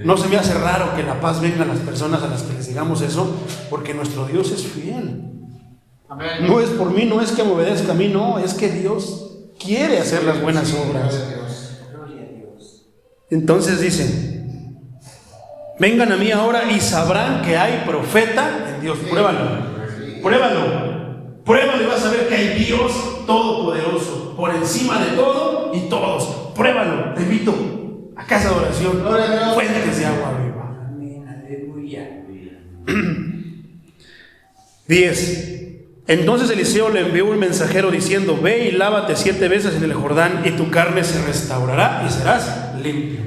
No se me hace raro que la paz venga a las personas a las que les digamos eso, porque nuestro Dios es fiel. Amén. No es por mí, no es que me obedezca a mí, no, es que Dios quiere hacer las buenas obras. Gloria a Dios. Entonces dice: vengan a mí ahora y sabrán que hay profeta en Dios. Pruébalo. Pruébalo. Pruébalo y vas a ver que hay Dios todopoderoso, por encima de todo y todos. Pruébalo. Te invito a casa de oración. Fuentes de agua viva. Amén. Aleluya. 10. Entonces Eliseo le envió un mensajero diciendo: ve y lávate 7 veces en el Jordán y tu carne se restaurará y serás limpio.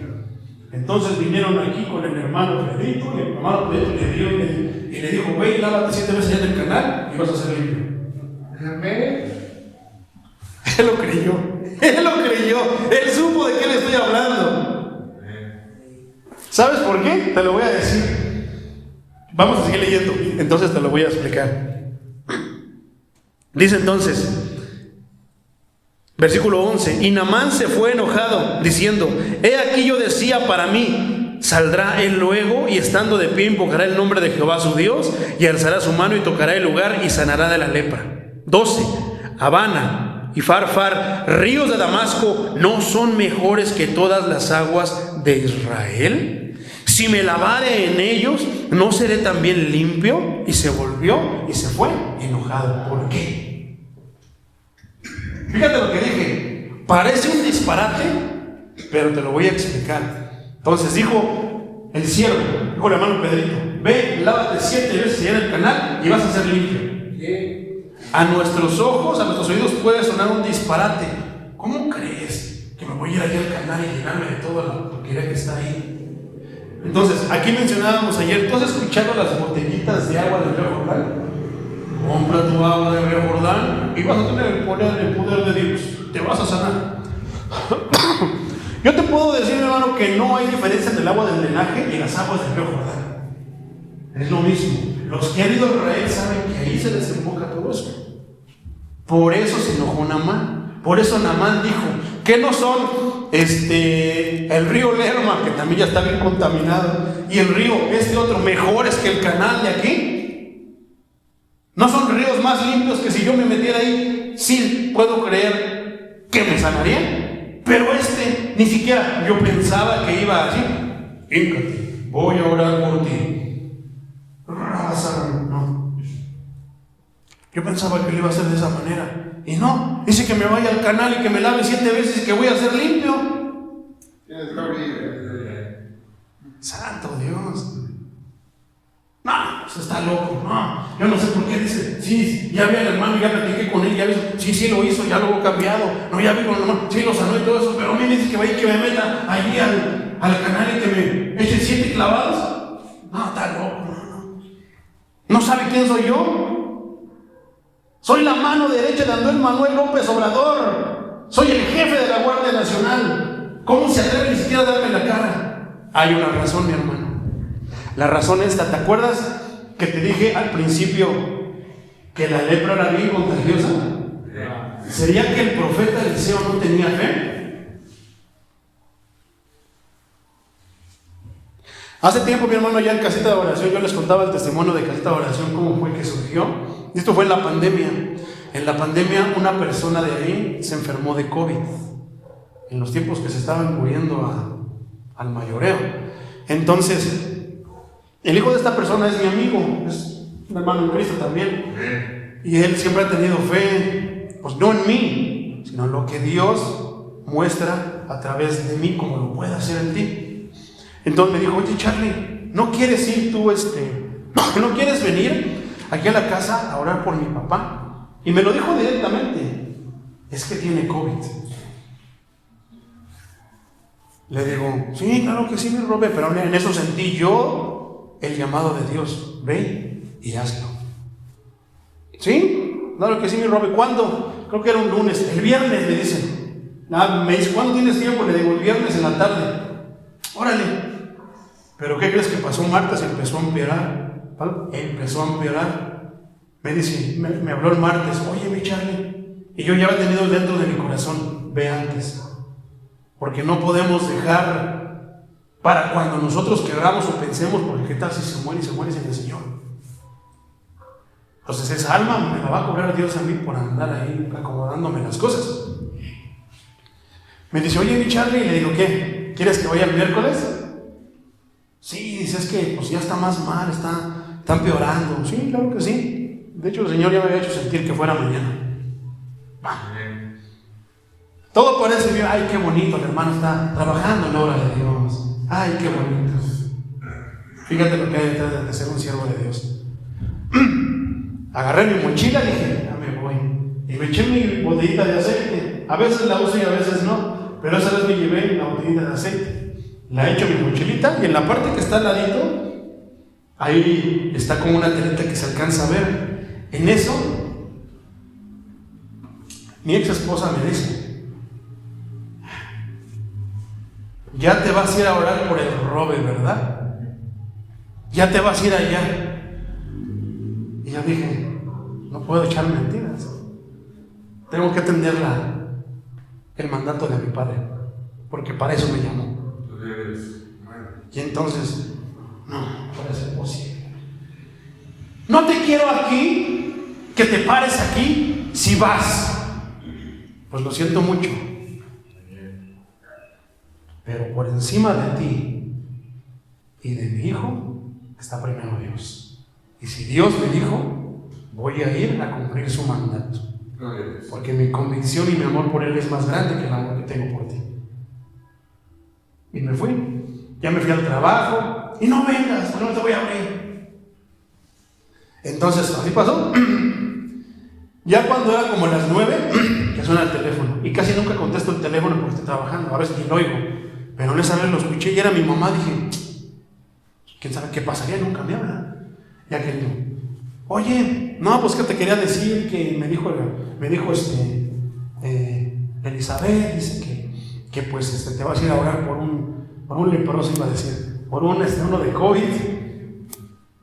Entonces vinieron aquí con el hermano Pedrito, y el hermano Pedrito le dio y le dijo: ve y lávate 7 veces allá en el canal y vas a ser limpio. Él lo creyó. Él supo de qué le estoy hablando. ¿Sabes por qué? Te lo voy a decir. Vamos a seguir leyendo, entonces te lo voy a explicar. Dice entonces, versículo 11: y Naamán se fue enojado, diciendo: he aquí yo decía para mí, saldrá él luego, y estando de pie invocará el nombre de Jehová su Dios, y alzará su mano y tocará el lugar y sanará de la lepra. 12. Habana y Farfar, ríos de Damasco, ¿no son mejores que todas las aguas de Israel? Si me lavare en ellos, ¿no seré también limpio? Y se volvió y se fue enojado. ¿Por qué? Fíjate lo que dije. Parece un disparate, pero te lo voy a explicar. Entonces dijo el siervo, dijo el hermano Pedrito: ve, lávate 7 veces allá en el canal y vas a ser limpio. A nuestros ojos, a nuestros oídos puede sonar un disparate. ¿Cómo crees que me voy a ir allá al canal y llenarme de toda la porquería que está ahí? Entonces, aquí mencionábamos ayer, ¿tú has escuchado las botellitas de agua del río Jordán? Compra tu agua del río Jordán y vas a tener el poder de Dios. Te vas a sanar. Yo te puedo decir, hermano, que no hay diferencia entre el agua del drenaje y las aguas del río Jordán. Es lo mismo. Los que han ido a Israel saben que ahí se desemboca todo eso. Por eso se enojó Naamán. Por eso Naamán dijo: ¿qué no son el río Lerma, que también ya está bien contaminado, y el río otro mejores que el canal de aquí? ¿No son ríos más limpios que si yo me metiera ahí, sí puedo creer que me sanaría? Pero ni siquiera yo pensaba que iba así. Híncate, voy a orar por ti. No. Yo pensaba que lo iba a hacer de esa manera. Y no, dice que me vaya al canal y que me lave 7 veces y que voy a ser limpio. Santo Dios. No, pues está loco. No, yo no sé por qué dice: sí, ya vi al hermano, ya platiqué con él, ya vi, sí lo hizo, ya lo he cambiado. No, ya vi con el hermano, sí lo sanó y todo eso, pero a mí me dice que vaya y que me meta allí al canal y que me eche 7 clavados. No, está loco. ¿No sabe quién soy yo? Soy la mano derecha de Andrés Manuel López Obrador. Soy el jefe de la Guardia Nacional. ¿Cómo se atreve ni siquiera a darme la cara? Hay una razón, mi hermano. La razón es esta. ¿Te acuerdas que te dije al principio que la lepra era bien contagiosa? ¿Sería que el profeta Eliseo no tenía fe? Hace tiempo, mi hermano, ya en Casita de Oración, yo les contaba el testimonio de Casita de Oración, cómo fue que surgió. Esto fue en la pandemia. En la pandemia, una persona de ahí se enfermó de COVID, en los tiempos que se estaban muriendo al mayoreo. Entonces, el hijo de esta persona es mi amigo, es un hermano en Cristo también. Y él siempre ha tenido fe, pues no en mí, sino en lo que Dios muestra a través de mí, como lo puede hacer en ti. Entonces me dijo: oye, Charlie, ¿no quieres ir tú, no quieres venir aquí a la casa a orar por mi papá? Y me lo dijo directamente: es que tiene COVID. Le digo: sí, claro que sí, mi Robert, pero en eso sentí yo el llamado de Dios: ve y hazlo. ¿Sí? Claro que sí, mi Robert. ¿Cuándo? Creo que era un lunes. El viernes me dicen. Me dice: ¿cuándo tienes tiempo? Le digo: el viernes en la tarde. Órale. Pero ¿qué crees que pasó? Martes empezó a empeorar. Me dice, me habló el martes: oye, mi Charlie. Y yo ya había tenido dentro de mi corazón: ve antes. Porque no podemos dejar para cuando nosotros queramos o pensemos, porque qué tal si se muere sin el Señor. Entonces esa alma me la va a cobrar Dios a mí por andar ahí acomodándome las cosas. Me dice: oye, mi Charlie. Y le digo: ¿qué? ¿Quieres que vaya el miércoles? Sí, dice: es que pues ya está más mal, está empeorando. Sí, claro que sí. De hecho, el Señor ya me había hecho sentir que fuera mañana. Todo parece bien. Ay, qué bonito, el hermano está trabajando en la obra de Dios. Ay, qué bonito. Fíjate lo que hay detrás de ser un siervo de Dios. Agarré mi mochila y dije, ya me voy. Y me eché mi botellita de aceite. A veces la uso y a veces no. Pero esa vez me llevé la botellita de aceite. La echo en mi mochilita y en la parte que está al ladito, ahí está como una telita que se alcanza a ver. En eso, mi ex esposa me dice, ya te vas a ir a orar por el robe, ¿verdad? Ya te vas a ir allá. Y yo dije, no puedo echar mentiras. Tengo que atender el mandato de mi padre, porque para eso me llamó. Y entonces, no puede ser posible. No te quiero aquí, que te pares aquí, si vas. Pues lo siento mucho. Pero por encima de ti y de mi hijo está primero Dios. Y si Dios me dijo, voy a ir a cumplir su mandato. Porque mi convicción y mi amor por Él es más grande que el amor que tengo por ti. Y me fui. Ya me fui al trabajo. Y no vengas, no te voy a abrir. Entonces, así pasó. Ya cuando era como las 9, que suena el teléfono. Y casi nunca contesto el teléfono porque estoy trabajando. A veces ni lo oigo. Pero en esa vez lo escuché y era mi mamá. Dije, ¿quién sabe qué pasaría? Nunca me habla. Y aquel dijo, oye, no, pues que te quería decir que me dijo Elizabeth, dice que pues te vas a ir a orar por un leproso, iba a decir, por uno de COVID,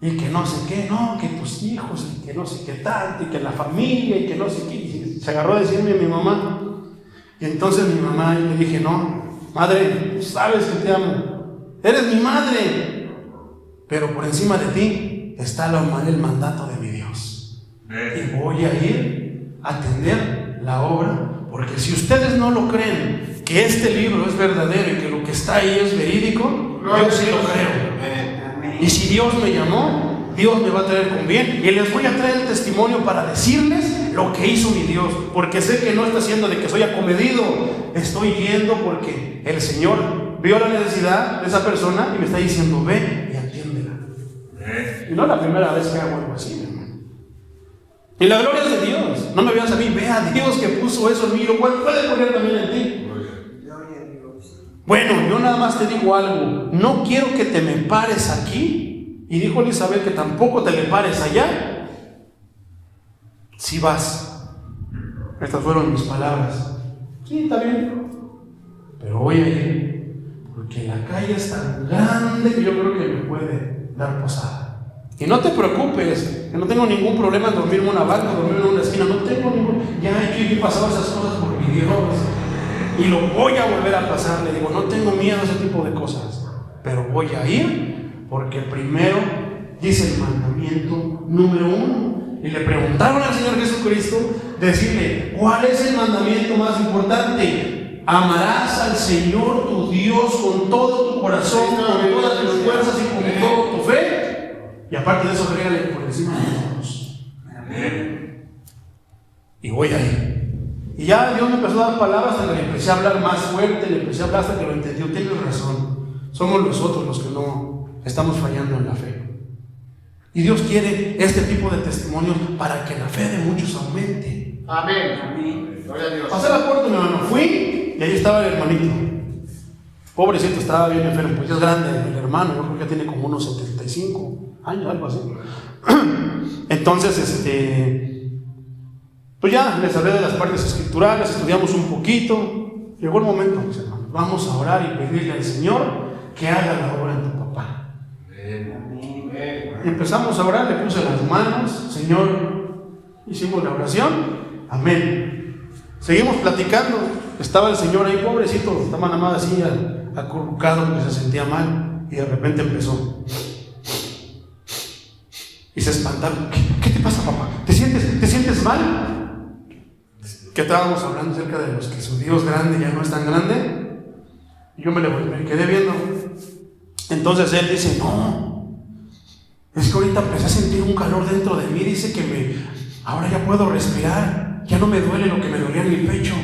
y que no sé qué, no, que tus hijos, y que no sé qué tanto, y que la familia, y que no sé qué, y se agarró a decirme a mi mamá. Y entonces mi mamá, y le dije, no, madre, tú sabes que te amo, eres mi madre, pero por encima de ti está el mandato de mi Dios. Y voy a ir a atender la obra, porque si ustedes no lo creen, que este libro es verdadero y que lo que está ahí es verídico, yo sí lo creo. Y si Dios me llamó, Dios me va a traer con bien. Y les voy a traer el testimonio para decirles lo que hizo mi Dios, porque sé que no está haciendo de que soy acomedido. Estoy yendo porque el Señor vio la necesidad de esa persona y me está diciendo, ve y atiéndela. Y no es la primera vez que hago algo así, mi hermano. Y la gloria es de Dios. No me veas a mí, ve a Dios que puso eso en mí. Lo cual puede poner también en ti. Gloria a Dios. Bueno, yo nada más te digo algo. No quiero que te me pares aquí. Y dijo Elizabeth que tampoco te le pares allá. Si vas. Estas fueron mis palabras. Sí, está bien. Pero voy a ir. Porque la calle es tan grande que yo creo que me puede dar posada. Y no te preocupes, que no tengo ningún problema en dormirme en una banca, dormirme en una esquina, no tengo ningún... Ya he pasado esas cosas por mi Dios y lo voy a volver a pasar. Le digo, no tengo miedo a ese tipo de cosas, pero voy a ir porque primero dice el mandamiento número 1. Y le preguntaron al Señor Jesucristo, decirle, ¿cuál es el mandamiento más importante? Amarás al Señor tu Dios con todo tu corazón, con todas tus fuerzas y con toda tu fe. Y aparte de eso, agrégale por encima de todos. Y voy a ir. Y ya Dios me empezó a dar palabras hasta que le empecé a hablar más fuerte, le empecé a hablar hasta que lo entendió. Tienes razón. Somos nosotros los que no estamos fallando en la fe. Y Dios quiere este tipo de testimonios para que la fe de muchos aumente. Amén. Amén. Gloria a Dios. Pasé la puerta, mi hermano. Fui y ahí estaba el hermanito. Pobrecito, estaba bien enfermo. Pues ya es grande el hermano. Yo creo que tiene como unos 75 años, algo así. Entonces, pues ya les hablé de las partes escriturales, estudiamos un poquito. Llegó el momento, mis hermanos. Vamos a orar y pedirle al Señor que haga la obra en tu papá. Y empezamos a orar, le puse las manos, Señor, hicimos la oración, amén. Seguimos platicando, estaba el Señor ahí, pobrecito, estaba nada más así acurrucado porque se sentía mal, y de repente empezó. Y se espantaron. ¿Qué te pasa, papá? ¿Te sientes mal? Que estábamos hablando acerca de los que su Dios grande ya no es tan grande. Y yo me quedé viendo. Entonces él dice, no, es que ahorita empecé a sentir un calor dentro de mí. Dice que ahora ya puedo respirar, ya no me duele lo que me dolía en mi pecho.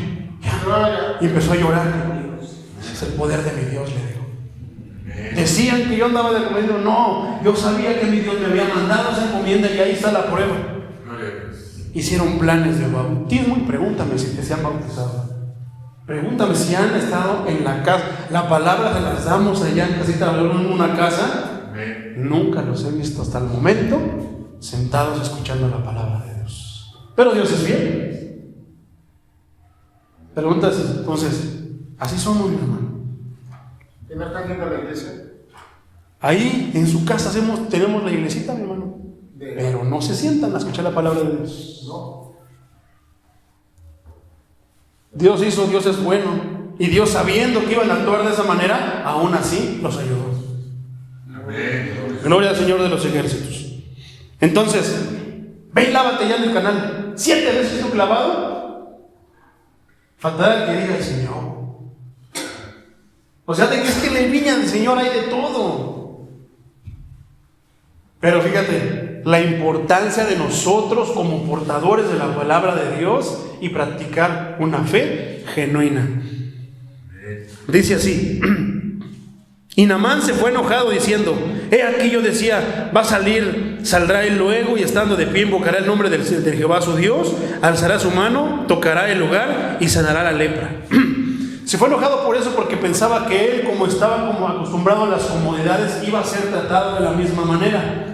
Y empezó a llorar. Es el poder de mi Dios, le digo. Decían que yo andaba de encomienda. No, yo sabía que mi Dios me había mandado esa encomienda y ahí está la prueba. Hicieron planes de bautismo y pregúntame si te se han bautizado. Pregúntame si han estado en la casa. La palabra se las damos allá en casita, en una casa. Nunca los he visto hasta el momento sentados escuchando la palabra de Dios. Pero Dios es fiel. Preguntas, entonces, así somos, mi hermano. ¿Y no están yendo a la iglesia? Ahí en su casa tenemos la iglesita, mi hermano. Pero no se sientan a escuchar la palabra de Dios. No. Dios hizo, Dios es bueno. Y Dios, sabiendo que iban a actuar de esa manera, aún así los ayudó. Gloria al Señor de los ejércitos. Entonces, ve y lávate ya en el canal. 7 veces tú clavado. Faltará el que diga el Señor. O sea, de que es que en la viña del Señor hay de todo. Pero fíjate, la importancia de nosotros como portadores de la palabra de Dios y practicar una fe genuina. Dice así: y Naamán se fue enojado diciendo: he aquí, yo decía, saldrá él luego, y estando de pie invocará el nombre de Jehová su Dios, alzará su mano, tocará el lugar y sanará la lepra. Se fue enojado por eso, porque pensaba que él, como estaba como acostumbrado a las comodidades, iba a ser tratado de la misma manera.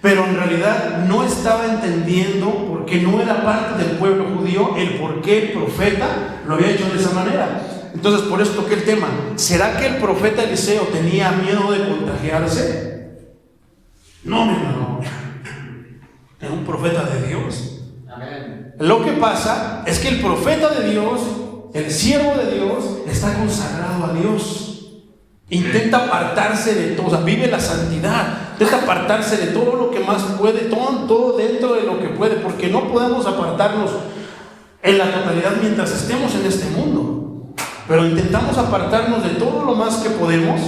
Pero en realidad no estaba entendiendo, porque no era parte del pueblo judío, el por qué el profeta lo había hecho de esa manera. Entonces, por eso toqué el tema. ¿Será que el profeta Eliseo tenía miedo de contagiarse? No, mi hermano. Era un profeta de Dios. Amén. Lo que pasa es que el profeta de Dios, el siervo de Dios, está consagrado a Dios. Intenta apartarse de todo, o sea, vive la santidad. Intenta apartarse de todo lo que más puede, todo dentro de lo que puede, porque no podemos apartarnos en la totalidad mientras estemos en este mundo. Pero intentamos apartarnos de todo lo más que podemos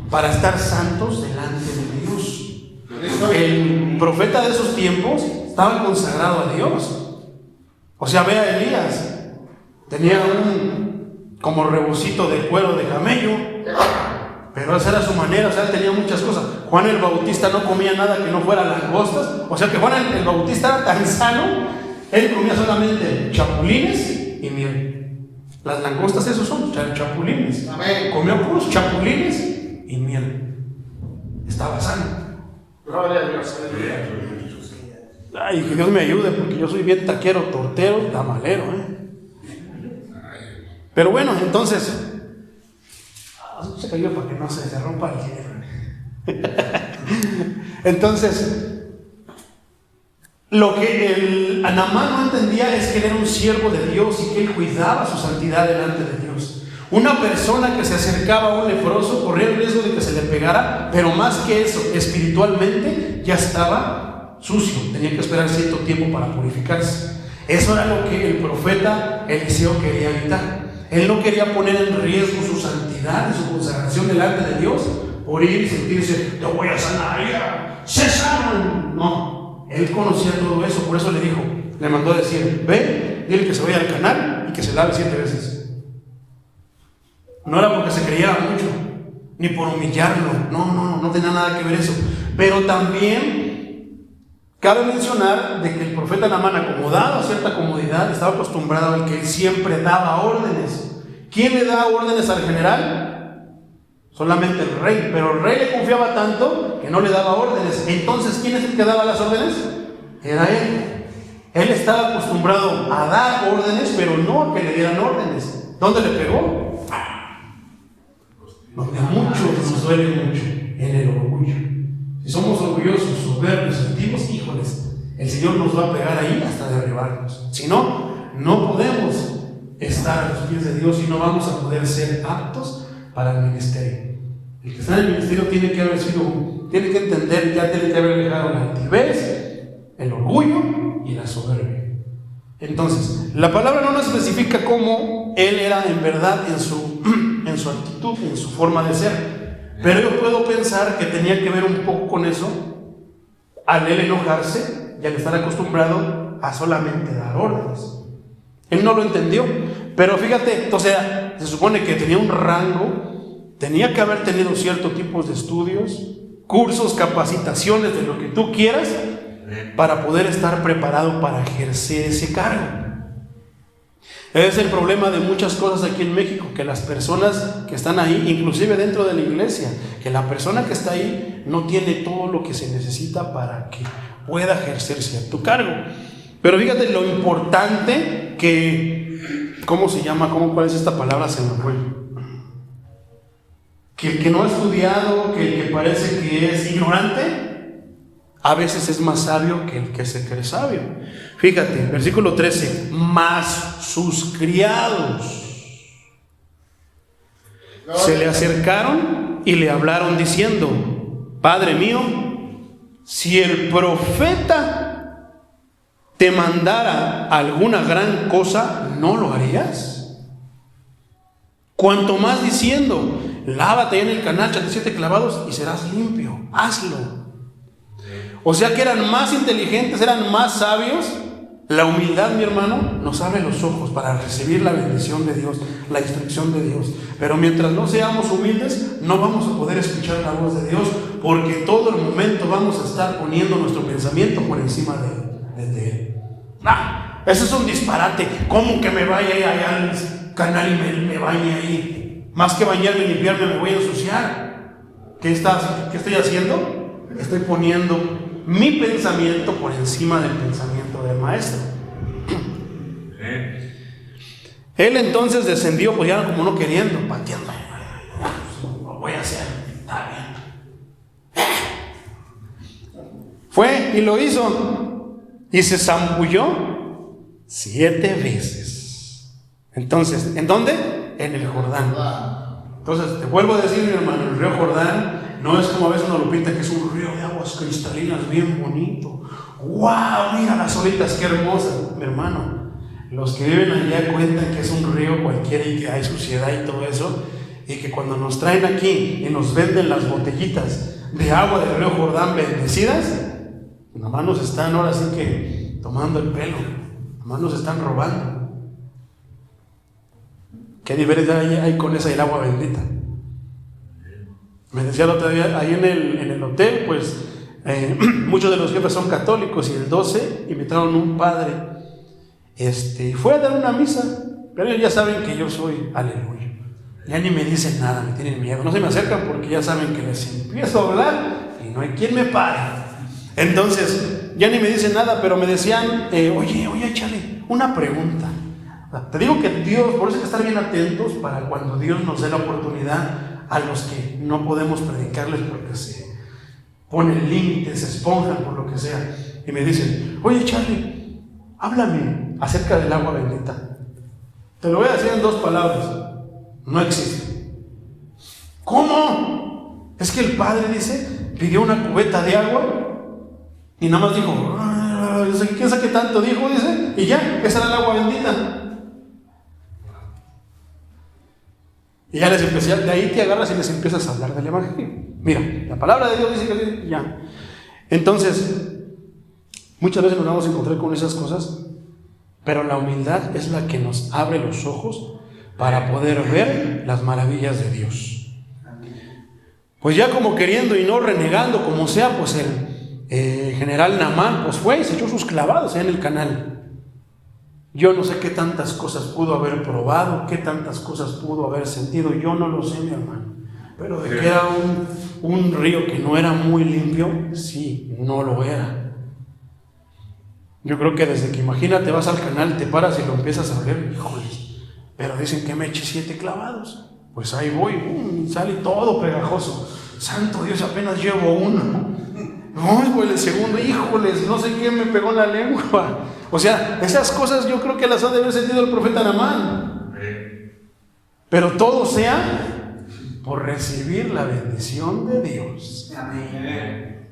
para estar santos delante de Dios. El profeta de esos tiempos estaba consagrado a Dios. O sea, ve a Elías. Tenía un como rebocito de cuero de camello, pero esa era su manera. O sea, él tenía muchas cosas. Juan el Bautista no comía nada que no fuera langostas. O sea que Juan el Bautista era tan sano, él comía solamente chapulines y miel. Las langostas, esos son chapulines. Amén. Comió puros chapulines y miel. Estaba sano. Gloria a Dios. Ay, que Dios me ayude, porque yo soy bien taquero, tortero, tamalero, Pero bueno, entonces, se cayó para que no se rompa el hielo. Entonces, lo que el Naamán no entendía es que él era un siervo de Dios y que él cuidaba su santidad delante de Dios. Una persona que se acercaba a un leproso corría el riesgo de que se le pegara, pero más que eso, espiritualmente ya estaba sucio, tenía que esperar cierto tiempo para purificarse. Eso era lo que el profeta Eliseo quería evitar. Él no quería poner en riesgo su santidad y su consagración delante de Dios por ir y sentirse, te voy a sanar, ya, se sanan. No, él conocía todo eso, por eso le mandó a decir, ve, dile que se vaya al canal y que se lave 7 veces. No era porque se creyera mucho, ni por humillarlo, no tenía nada que ver eso. Pero también cabe mencionar de que el profeta Naamán, acomodado a cierta comodidad, estaba acostumbrado al que él siempre daba órdenes. ¿Quién le da órdenes al general? Solamente el rey, pero el rey le confiaba tanto que no le daba órdenes. Entonces, ¿quién es el que daba las órdenes? Era él. Él estaba acostumbrado a dar órdenes, pero no a que le dieran órdenes. ¿Dónde le pegó? Donde a muchos nos duele mucho, en el orgullo. Si somos orgullosos, soberbios, altivos, híjoles, el Señor nos va a pegar ahí hasta derribarnos. Si no, no podemos estar a los pies de Dios y no vamos a poder ser aptos para el ministerio. El que está en el ministerio tiene que entender, ya tiene que haber dejado la altivez, el orgullo y la soberbia. Entonces, la palabra no nos especifica cómo él era en verdad en su actitud, en su forma de ser. Pero yo puedo pensar que tenía que ver un poco con eso, al él enojarse y al estar acostumbrado a solamente dar órdenes. Él no lo entendió, pero fíjate, o sea, se supone que tenía un rango, tenía que haber tenido ciertos tipos de estudios, cursos, capacitaciones, de lo que tú quieras, para poder estar preparado para ejercer ese cargo. Es el problema de muchas cosas aquí en México, que las personas que están ahí, inclusive dentro de la iglesia, que la persona que está ahí no tiene todo lo que se necesita para que pueda ejercer cierto cargo. Pero fíjate lo importante que, ¿cómo se llama? ¿Cuál es esta palabra? Se me fue. Que el que no ha estudiado, que el que parece que es ignorante, a veces es más sabio que el que se cree sabio. Fíjate, versículo 13, mas sus criados se le acercaron y le hablaron diciendo: Padre mío, si el profeta te mandara alguna gran cosa, ¿no lo harías? Cuanto más diciendo: lávate en el canal, échate 7 clavados y serás limpio, hazlo. O sea que eran más inteligentes, eran más sabios. La humildad, mi hermano, nos abre los ojos para recibir la bendición de Dios, la instrucción de Dios. Pero mientras no seamos humildes, no vamos a poder escuchar la voz de Dios, porque todo el momento vamos a estar poniendo nuestro pensamiento por encima de Él. Eso es un disparate. ¿Cómo que me vaya allá al canal y me bañe ahí? Más que bañarme y limpiarme, me voy a ensuciar. ¿Qué estoy haciendo? Estoy poniendo mi pensamiento por encima del pensamiento del maestro. Él entonces descendió, pues ya como no queriendo, pateando. Lo voy a hacer, está bien. Fue y lo hizo, y se zambulló 7 veces. Entonces, ¿en dónde? En el Jordán. Entonces, te vuelvo a decir, mi hermano, el río Jordán no es como a veces uno lo pinta, que es un río de aguas cristalinas bien bonito. ¡Wow! Mira las olitas, qué hermosas. Mi hermano, los que viven allá cuentan que es un río cualquiera y que hay suciedad y todo eso, y que cuando nos traen aquí y nos venden las botellitas de agua del río Jordán bendecidas, nomás nos están ahora sí que tomando el pelo, nomás nos están robando. ¿Qué diferencia hay con esa y el agua bendita? Me decía el otro día, ahí en el hotel, pues muchos de los jefes son católicos, y el 12 invitaron a un padre, fue a dar una misa, pero ellos ya saben que yo soy aleluya, ya ni me dicen nada, me tienen miedo, no se me acercan porque ya saben que les empiezo a hablar y no hay quien me pare. Entonces ya ni me dicen nada, pero me decían, oye, échale una pregunta. Te digo que Dios, por eso hay que estar bien atentos para cuando Dios nos dé la oportunidad, a los que no podemos predicarles porque se ponen límites, se esponjan por lo que sea, y me dicen: oye, Charlie, háblame acerca del agua bendita. Te lo voy a decir en 2 palabras: no existe. ¿Cómo? Es que el padre dice, pidió una cubeta de agua y nada más dijo, ¿quién sabe qué tanto dijo? Dice, y ya, esa era el agua bendita. Y ya les empecé, de ahí te agarras y les empiezas a hablar del evangelio. Mira, la palabra de Dios dice que ya. Entonces, muchas veces nos vamos a encontrar con esas cosas, pero la humildad es la que nos abre los ojos para poder ver las maravillas de Dios. Pues ya como queriendo y no renegando, como sea, pues el general Naamán pues fue y se echó sus clavados en el canal. Yo no sé qué tantas cosas pudo haber probado, qué tantas cosas pudo haber sentido, yo no lo sé, mi hermano. Pero de que era un río que no era muy limpio, sí, no lo era. Yo creo que desde que, imagínate, vas al canal, te paras y lo empiezas a ver, híjole, pero dicen que me eché 7 clavados. Pues ahí voy, sale todo pegajoso. Santo Dios, apenas llevo 1. No, el segundo, híjoles, no sé qué me pegó en la lengua. O sea, esas cosas yo creo que las ha de haber sentido el profeta Naamán. Pero todo sea por recibir la bendición de Dios. Amén.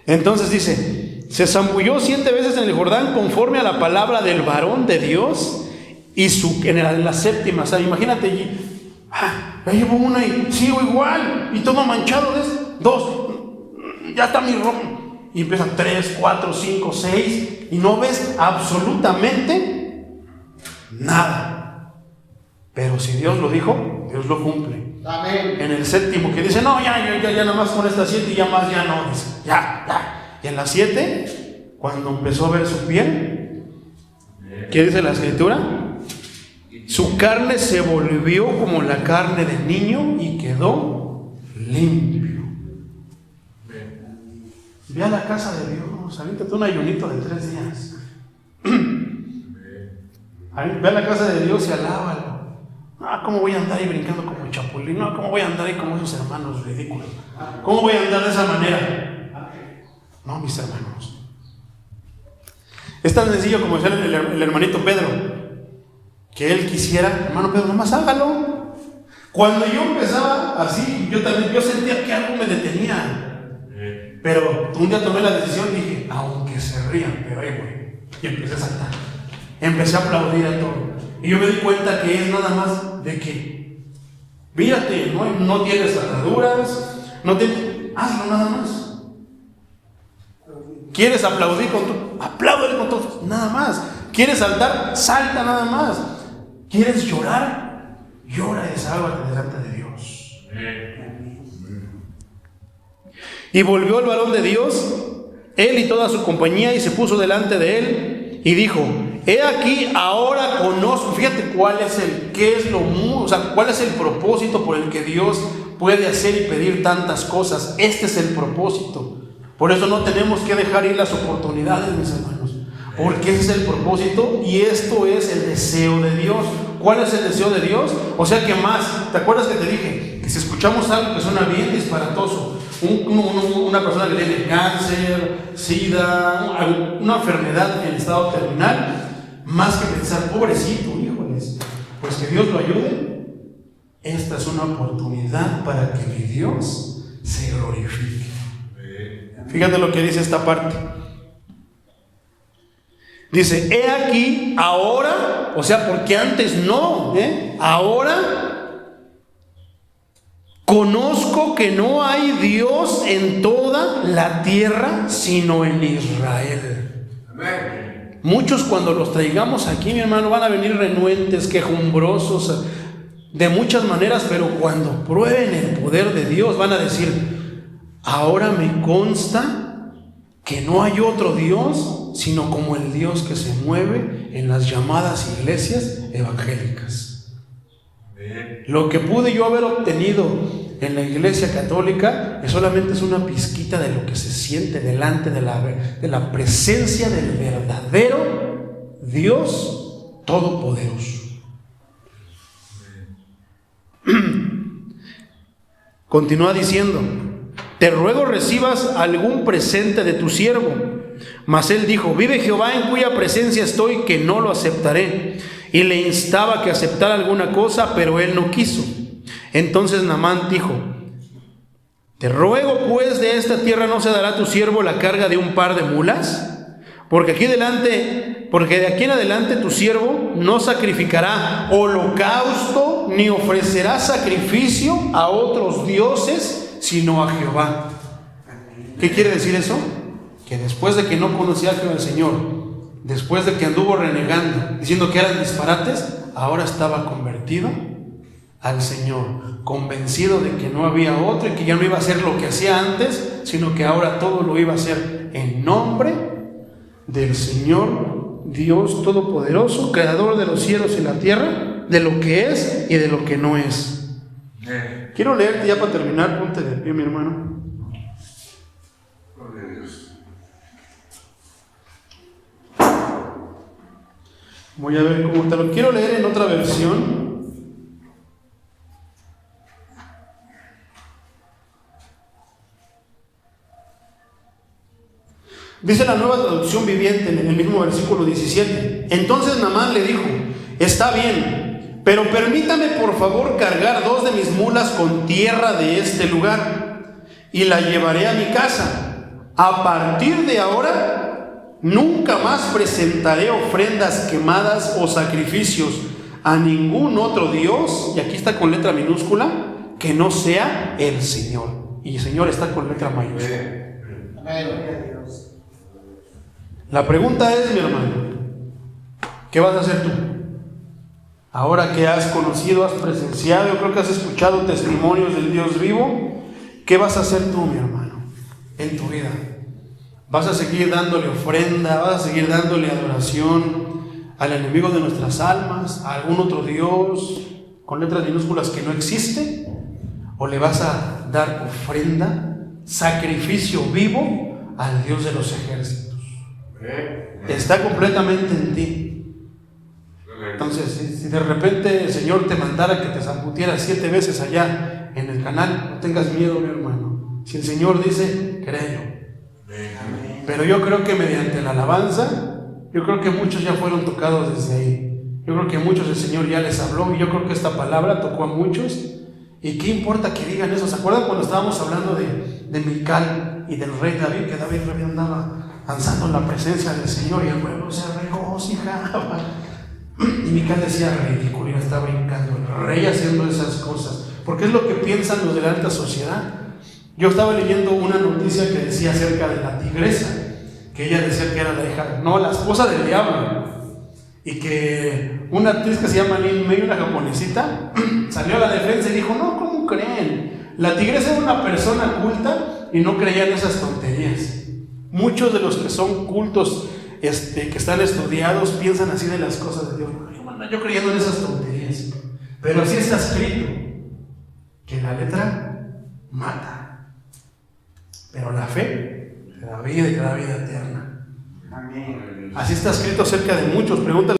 Entonces dice, se zambulló 7 veces en el Jordán conforme a la palabra del varón de Dios, y en la 7ª, o sea, imagínate, ya llevo 1 y sigo igual, y todo manchado, ¿ves? 2, ya está mi ropa. y empiezan 3, 4, 5, 6 y no ves absolutamente nada. Pero si Dios lo dijo, Dios lo cumple. Amén. En el séptimo que dice, no, ya nada más con estas 7 y ya más ya no, dice, ya. Y en las 7, cuando empezó a ver su piel, ¿qué dice la Escritura? Su carne se volvió como la carne del niño y quedó limpio. Ve a la casa de Dios, aviéntate un ayunito de 3 días. Ve a la casa de Dios y alábalo. ¿Cómo voy a andar ahí brincando como chapulín? No, ¿cómo voy a andar ahí como esos hermanos ridículos? ¿Cómo voy a andar de esa manera? No, mis hermanos. Es tan sencillo como decía el hermanito Pedro, que él quisiera, hermano Pedro, nomás hágalo. Cuando yo empezaba así, yo sentía que algo me detenía. Pero un día tomé la decisión y dije, aunque se rían, pero ahí voy. Y empecé a saltar. Empecé a aplaudir a todo. Y yo me di cuenta que es nada más de que, mírate, no tienes ataduras, hazlo nada más. ¿Quieres aplaudir con todo? Apláudele con todo, nada más. ¿Quieres saltar? Salta nada más. ¿Quieres llorar? Llora y desahógate delante de Dios. Y volvió el varón de Dios, él y toda su compañía, y se puso delante de él y dijo, he aquí, ahora conozco. Fíjate cuál es el propósito por el que Dios puede hacer y pedir tantas cosas. Este es el propósito. Por eso no tenemos que dejar ir las oportunidades, mis hermanos, porque ese es el propósito y esto es el deseo de Dios. ¿Cuál es el deseo de Dios? O sea que más, ¿te acuerdas que te dije? Que si escuchamos algo que suena bien disparatoso, una persona que tiene cáncer, sida, una enfermedad en estado terminal, más que pensar, pobrecito, híjoles, pues que Dios lo ayude. Esta es una oportunidad para que mi Dios se glorifique. Fíjate lo que dice esta parte. Dice, he aquí, ahora, o sea, porque antes no, ahora conozco que no hay Dios en toda la tierra, sino en Israel. Amén. Muchos cuando los traigamos aquí, mi hermano, van a venir renuentes, quejumbrosos, de muchas maneras, pero cuando prueben el poder de Dios, van a decir, ahora me consta que no hay otro Dios, sino como el Dios que se mueve en las llamadas iglesias evangélicas. Lo que pude yo haber obtenido en la iglesia católica solamente es una pizquita de lo que se siente delante de la presencia del verdadero Dios Todopoderoso. Continúa diciendo, te ruego recibas algún presente de tu siervo. Mas él dijo, vive Jehová en cuya presencia estoy, que no lo aceptaré. Y le instaba que aceptara alguna cosa, pero él no quiso. Entonces Naamán dijo, te ruego pues, de esta tierra no se dará a tu siervo la carga de un par de mulas, porque de aquí en adelante tu siervo no sacrificará holocausto, ni ofrecerá sacrificio a otros dioses, sino a Jehová. ¿Qué quiere decir eso? Que después de que no conocía al Señor, después de que anduvo renegando, diciendo que eran disparates, ahora estaba convertido al Señor, convencido de que no había otro y que ya no iba a hacer lo que hacía antes, sino que ahora todo lo iba a hacer en nombre del Señor Dios Todopoderoso, creador de los cielos y la tierra, de lo que es y de lo que no es. Quiero leerte ya para terminar, ponte de pie, mi hermano. Voy a ver cómo te lo quiero leer en otra versión. Dice la Nueva Traducción Viviente en el mismo versículo 17. Entonces Naamán le dijo, está bien, pero permítame por favor cargar 2 de mis mulas con tierra de este lugar y la llevaré a mi casa. A partir de ahora nunca más presentaré ofrendas quemadas o sacrificios a ningún otro Dios, y aquí está con letra minúscula, que no sea el Señor. Y el Señor está con letra mayúscula. Gloria a Dios. La pregunta es, mi hermano, ¿qué vas a hacer tú? Ahora que has conocido, has presenciado, yo creo que has escuchado testimonios del Dios vivo, ¿qué vas a hacer tú, mi hermano, en tu vida? ¿Vas a seguir dándole ofrenda? ¿Vas a seguir dándole adoración al enemigo de nuestras almas, a algún otro Dios con letras minúsculas que no existe? ¿O le vas a dar ofrenda, sacrificio vivo al Dios de los ejércitos? Está completamente en ti. Entonces, si de repente el Señor te mandara que te zambutieras 7 veces allá en el canal, no tengas miedo, mi hermano. Si el Señor dice, créelo. Pero yo creo que mediante la alabanza, yo creo que muchos ya fueron tocados desde ahí. Yo creo que a muchos el Señor ya les habló, y yo creo que esta palabra tocó a muchos. ¿Y qué importa que digan eso? ¿Se acuerdan cuando estábamos hablando de Mical y del rey David? Que David andaba danzando en la presencia del Señor y el pueblo se regocijaba. Y Mical decía ridículo y estaba brincando. El rey haciendo esas cosas, porque es lo que piensan los de la alta sociedad. Yo estaba leyendo una noticia que decía acerca de la tigresa, que ella decía que era la esposa del diablo, y que una actriz que se llama Lin May, una japonesita, salió a la defensa y dijo, no, ¿cómo creen? La tigresa era una persona culta y no creía en esas tonterías. Muchos de los que son cultos, que están estudiados, piensan así de las cosas de Dios. Yo creyendo en esas tonterías, pero así está escrito, que la letra mata, pero la fe te da vida y te da vida eterna. Amén. Así está escrito acerca de muchos. Pregúntale